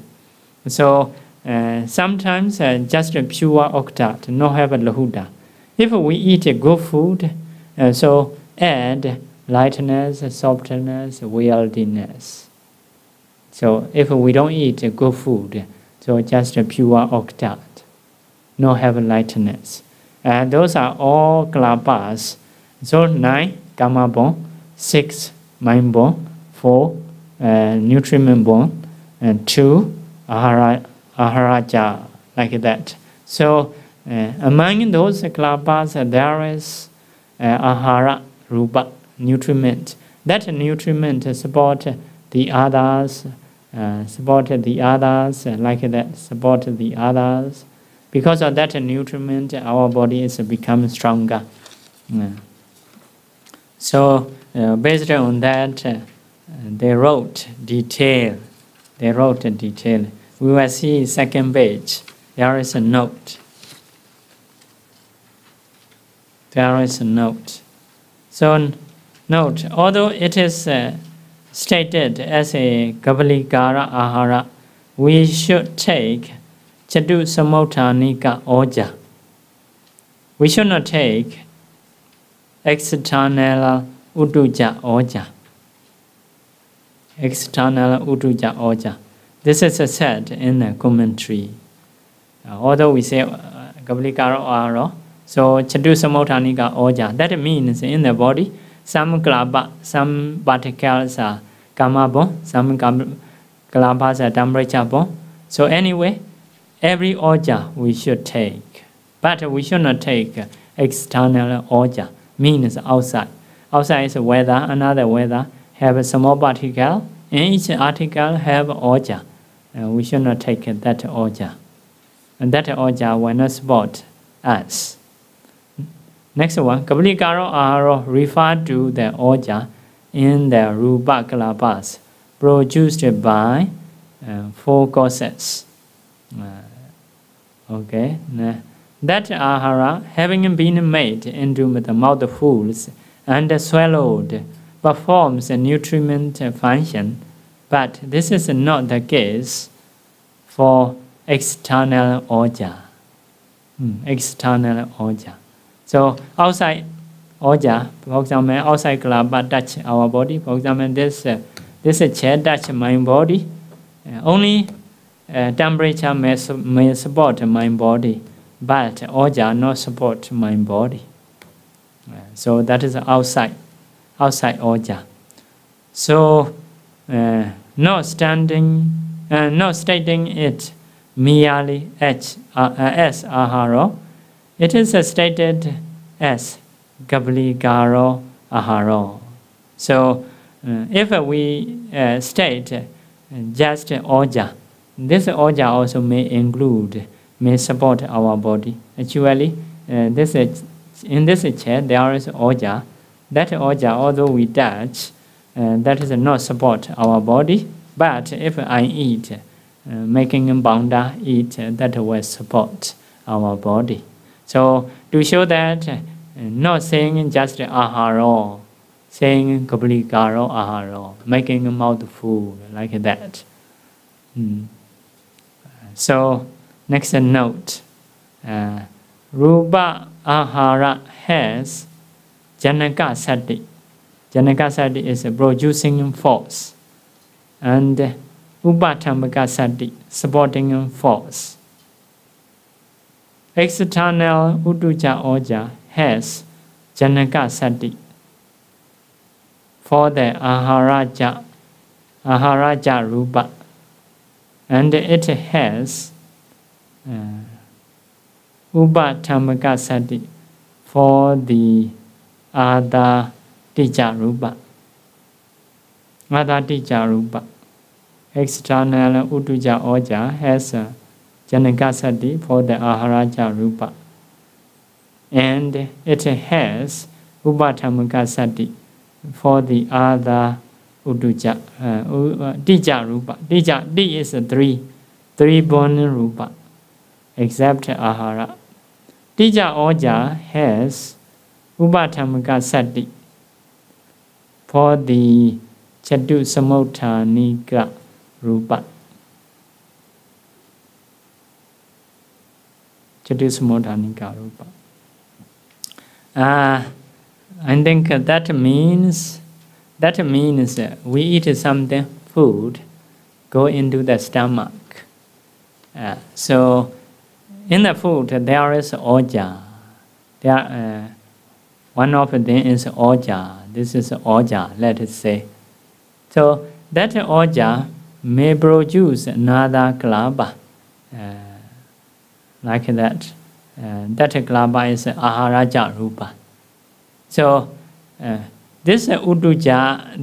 So sometimes just a pure octet, no have a lahuda. If we eat a good food, so add lightness, softness, weirdness. So if we don't eat good food, so just a pure octet, no have lightness. Those are all kalapas. So 9, Kamma born, 6, mind born, 4, nutriment born, and 2, aharaja, like that. So among those kalapas, there is ahara, rupa, nutriment. That nutriment support the others, support the others, like that, support the others. Because of that nutriment, our body is become stronger. So based on that, they wrote detail. They wrote a detail. We will see second page. There is a note. There is a note. So note, although it is stated as a Kavalikara ahara, we should take Chadu Samotanika oja. We should not take external Udduja oja. External Udduja oja. This is said in the commentary. Although we say Kavalikara ahara, so Chadu Samotanika oja, that means in the body, some kalapa, some particles are Kamma born, some kalapas are temperature born. So anyway, every oja we should take. But we should not take external oja, means outside. Outside is weather, another weather, have a small particle, and each article have oja. We should not take that oja. And that oja will not support us. Next one, Kavalikara ahara refer to the oja in the rupa kalapas produced by 4 causes. Okay, that ahara having been made into the mouthfuls and swallowed performs a nutriment function, but this is not the case for external oja. External oja. So outside oja, for example, outside kalapa touch our body. For example, this chair touch my body. Only temperature may support my body, but oja not support my body. So that is outside oja. So not stating it merely as ahara, it is stated as gabligaro ahara. So if we state just oja, this oja also may support our body. Actually, in this chair there is oja. That oja, although we touch, that is not support our body. But if I eat, making banda eat, that will support our body. So to show that, not saying just ahara, saying gabligaro ahara, making a mouthful like that. So next note, rupa ahara has Janakāsati. Janakāsati is a producing force, and Upaṭṭhāna supporting force. External Udduja Oja has Janakāsati for the aharaja rupa, and it has Upaṭṭhāna for the ahara rupa. Ahara rupa. External Udduja Oja has Janakāsati for the aharaja rupa, and it has Upaṭṭhāna for the other Udduja Dija rupa. Dija, D is three born rupa, except ahara. Dija Oja has Upaṭṭhāna for the Chatu Samauṭṭhanika rupa. Chatu Samauṭṭhanika rupa. I think that means we eat something, food, go into the stomach. So in the food there is oja. One of them is oja. This is oja, let us say. So that oja may produce another kalapa, like that. That kalapa is aharaja rupa. So this Udduja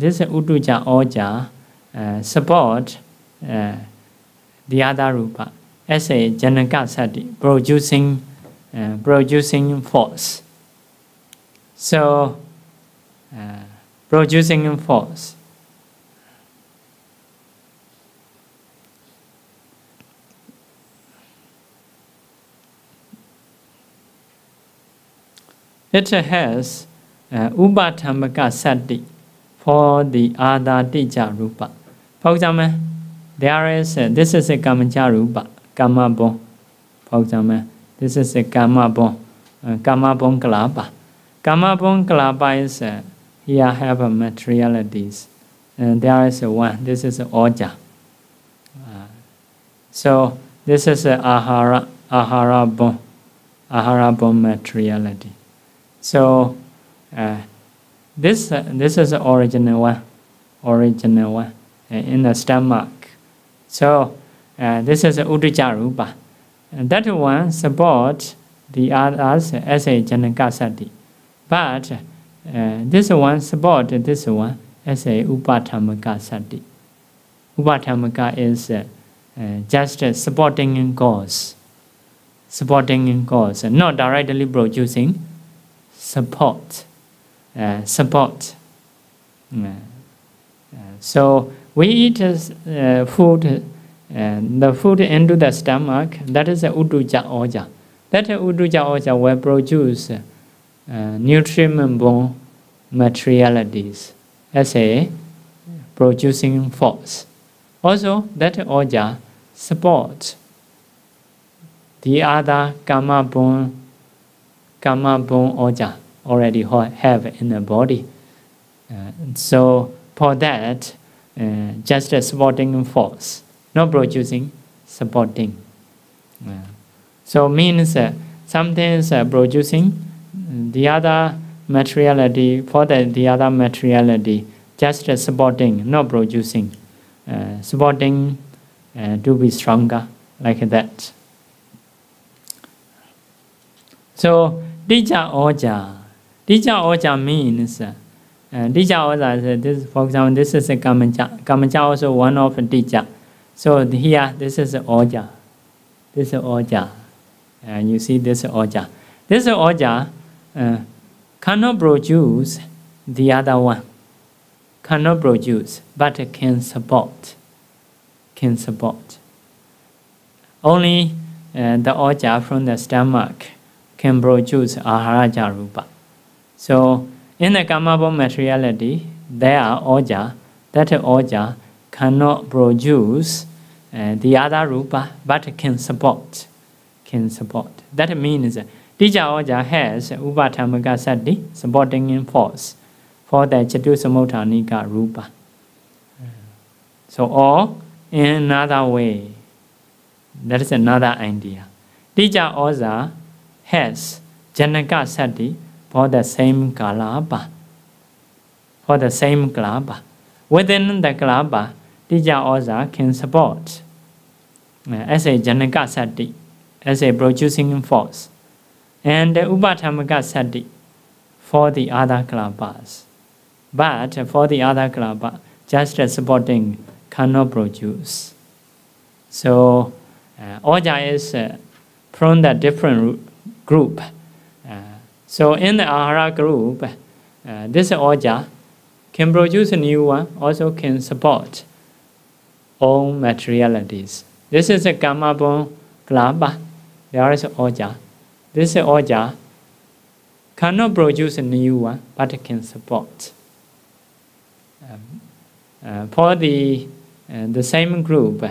oja support the other rupa as a Janakāsati, producing force. So producing force. It has Upaṭṭhāna for the other Dija rupa. For example, there is this is a Kamma rupa, Kamma bon. For example, this is a Kamma bon kalapa. Kamma bon kalapa is here have materialities, and there is one. This is oja. So this is ahara bon materiality. So this is the original one in the stomach. So this is Udduja rupa. And that one supports the others as a Janakāsati. But this one supports this one as a Upaṭṭhāna. Upaṭṭhāna is just supporting cause, not directly producing. Support. So we eat food, the food into the stomach. That is a Udduja oja. That Udduja oja will produce nutriment-borne materialities. as a producing force. Also, that oja supports the other Kamma born oja already have in the body. So for that, just a supporting force, not producing, supporting. So means something is producing the other materiality, for the other materiality, just supporting, not producing. Supporting to be stronger, like that. So Dija Oja. Dija Oja means Dija Oja, this, for example, this is a Kamma. Kamma also one of Dija. So here, this is Oja. This is Oja. You see this Oja. This Oja cannot produce the other one. Cannot produce, but can support. Can support. Only the oja from the stomach can produce ahara rupa. So in the Kamma materiality, there are oja. That oja cannot produce the other rupa, but can support. Can support. That means Dija oja has Abhidhamma sati, supporting in force, for the Chatussamutthānika rupa. So, or in another way, that is another idea. Dija oja has Janaka sati for the same kalapa. For the same kalapa. Within the kalapa, Dija oja can support as a Janaka sati, as a producing force, and Abhidhamma sati for the other kalapas. But for the other kalapa, just supporting cannot produce. So oja is from the different group. So in the ahara group, this oja can produce a new one, also can support all materialities. This is a Kamma born kalapa. There is oja. This oja cannot produce a new one, but can support. For the same group,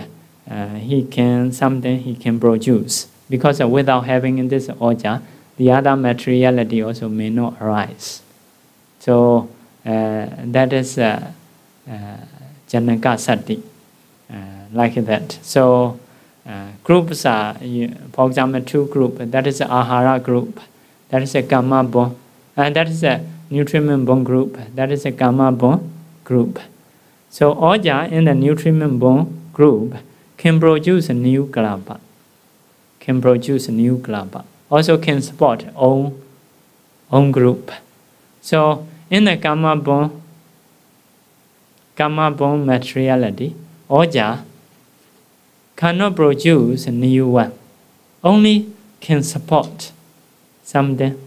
he can produce, because without having this oja, the other materiality also may not arise. So that is Janaka sati, like that. So groups are, for example, two groups. That is ahara group. That is a Kamma born, and that is a nutriment born group. That is a Kamma born group. So oja in the nutriment born group can produce a new kalapa. Can produce a new kalapa. Also can support own group. So in the Kamma born materiality, oja cannot produce a new one. Only can support something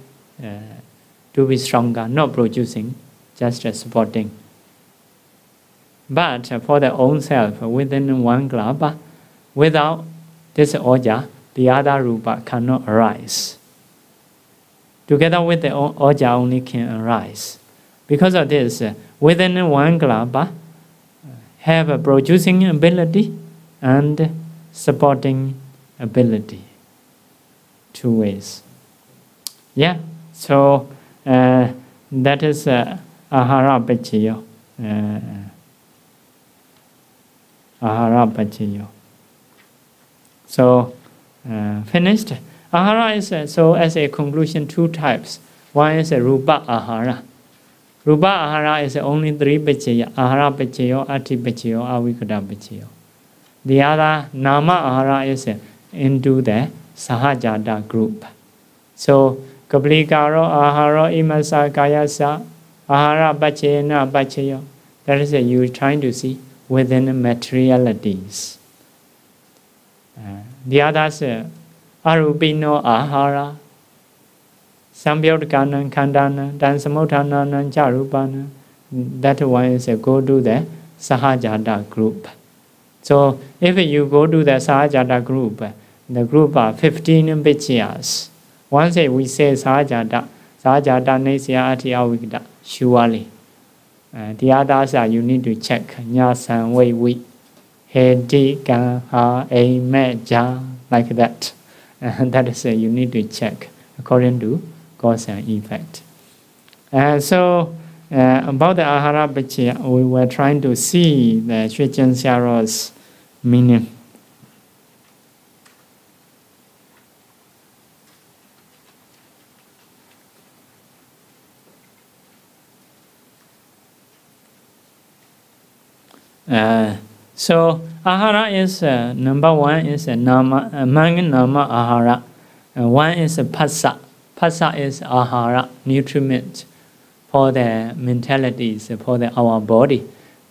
to be stronger, not producing, just supporting. But for the own self, within one kalapa, without this oja, the other rupa cannot arise. Together with the oja only can arise. Because of this, within one kalapa, have a producing ability and supporting ability. Two ways. Yeah, so that is ahara Paccaya. Ahara Paccaya. So finished. Ahara is so as a conclusion two types. One is a rupa ahara. Rupa ahara is only three Paccaya: ahara Paccaya, ati Paccaya, avikada Paccaya. The other nama ahara is into the sahajata group. So kaplikaro ahara imasa kayasa ahara Paccayana Paccaya. That is you trying to see within the materialities. The others arupino ahara, sambyodkana khandana, dansamutthana charupana. That one is go to the sahajata group. So if you go to the sahajata group, the group are 15 Paccayas. Once we say sahajata nesya ati avikita, surely. The others are you need to check. Nyasan Wei Wi Hedi Ga Ha A Me Ja, like that. That is you need to check according to cause and effect. So about the ahara Paccaya, we were trying to see the Shwechen Siaro's meaning. So ahara is number one is nama, among nama ahara. One is phassa. Phassa is ahara, nutriment for the mentalities, for our body.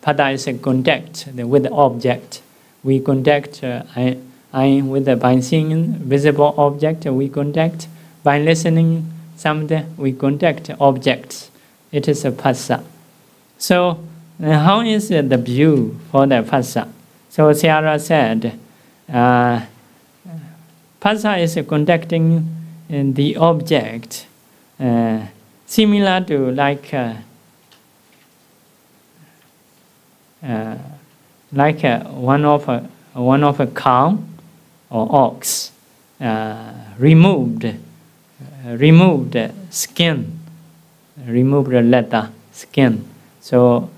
Paṭṭhāna is a contact with the object. We contact by seeing visible object. We contact by listening something. We contact objects. It is a phassa. So how is the view for the phassa? So Siara said, phassa is contacting the object, similar to like one of a cow or ox removed skin, removed the leather skin. So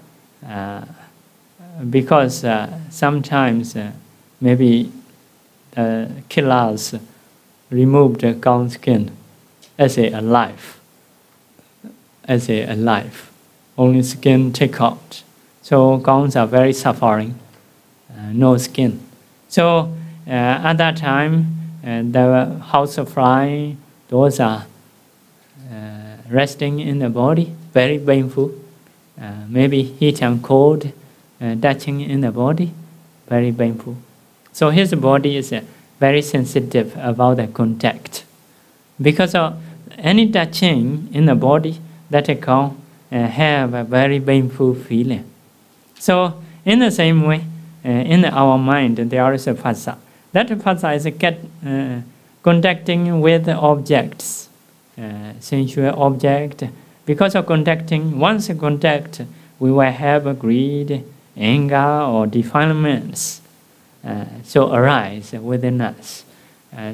because sometimes maybe killers removed the cow skin as alive, only skin take out. So cows are very suffering, no skin. So at that time, the housefly, those are resting in the body, very painful. Maybe heat and cold touching in the body, very painful. So his body is very sensitive about the contact. Because of any touching in the body, that can have a very painful feeling. So in the same way, in our mind, there is a phassa. That phassa is contacting with objects, sensual object. Because of contacting, once contact, we will have a greed, anger, or defilements so arise within us.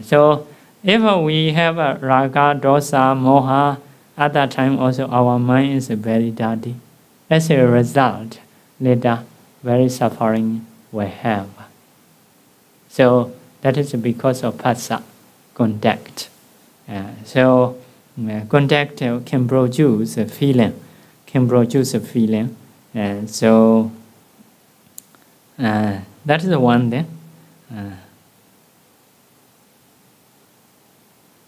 So if we have a raga, dosa, moha, at that time also our mind is very dirty. As a result, later very suffering we have. So that is because of phassa, contact. Contact can produce a feeling, so that is the one there.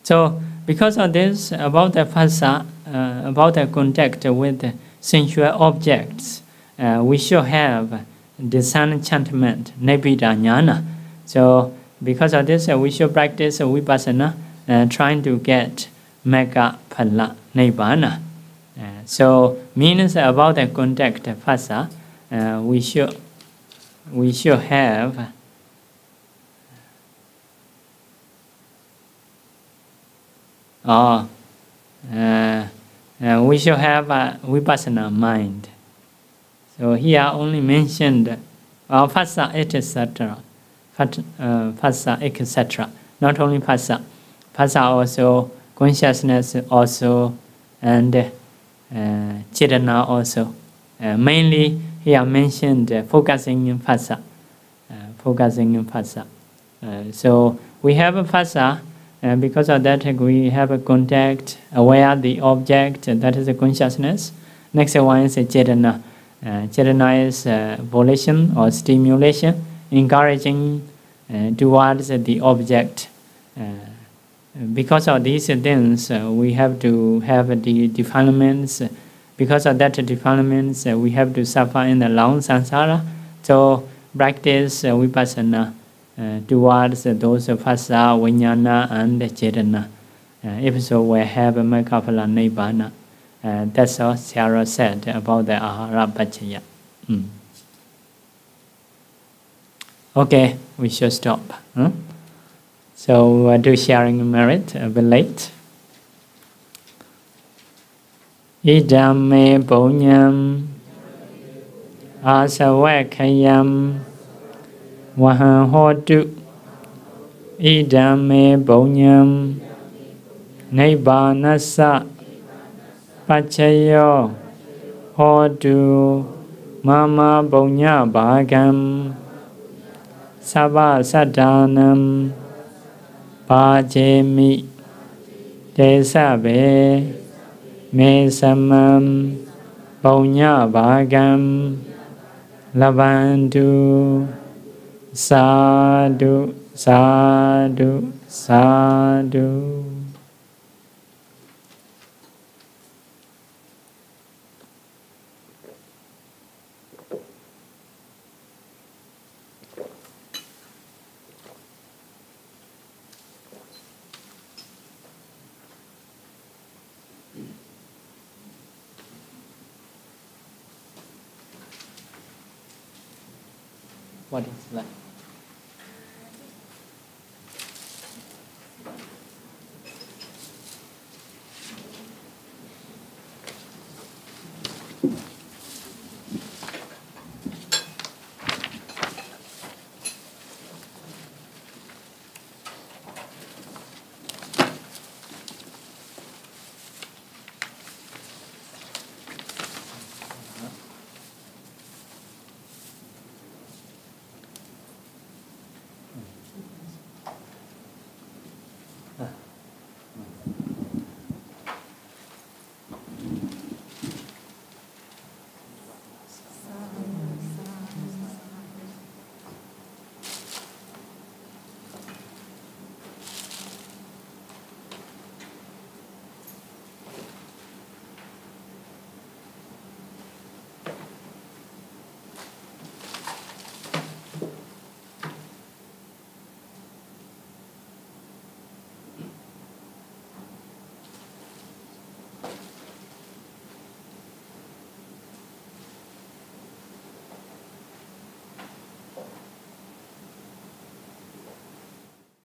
So because of this, about the phassa, about the contact with sensual objects, we should have disenchantment, nibbida jnana. So because of this, we should practice vipassana, trying to get mega phala nibbana. So means about the contact phassa, we should have we should have a vipassana mind. So here only mentioned phassa, etc. Phassa, etc. Not only phassa, also consciousness also, and cetana also. Mainly here mentioned focusing in phassa. So we have a phassa, and because of that we have a contact, aware the object, that is a consciousness. Next one is a cetana. Cetana is volition or stimulation, encouraging towards the object. Because of these things, we have to have the defilements. Because of that defilements, we have to suffer in the long samsara. So practice vipassana towards those phassa, vijnana, and cetana. If so, we have mega phala nibbana. That's all Sarah said about the ahara Paccaya. Okay, we should stop. So we'll do sharing merit a bit late. Idame punyam Asavakayam Vahahotu Idame Bonyam Nibbanasa Paccaya Hotu Mama Bonya Bhagam Sabha Sadanam Pajemi Desabe Mesamam Bonya Bhagam Lavantu Sadhu Sadhu Sadhu. What is that?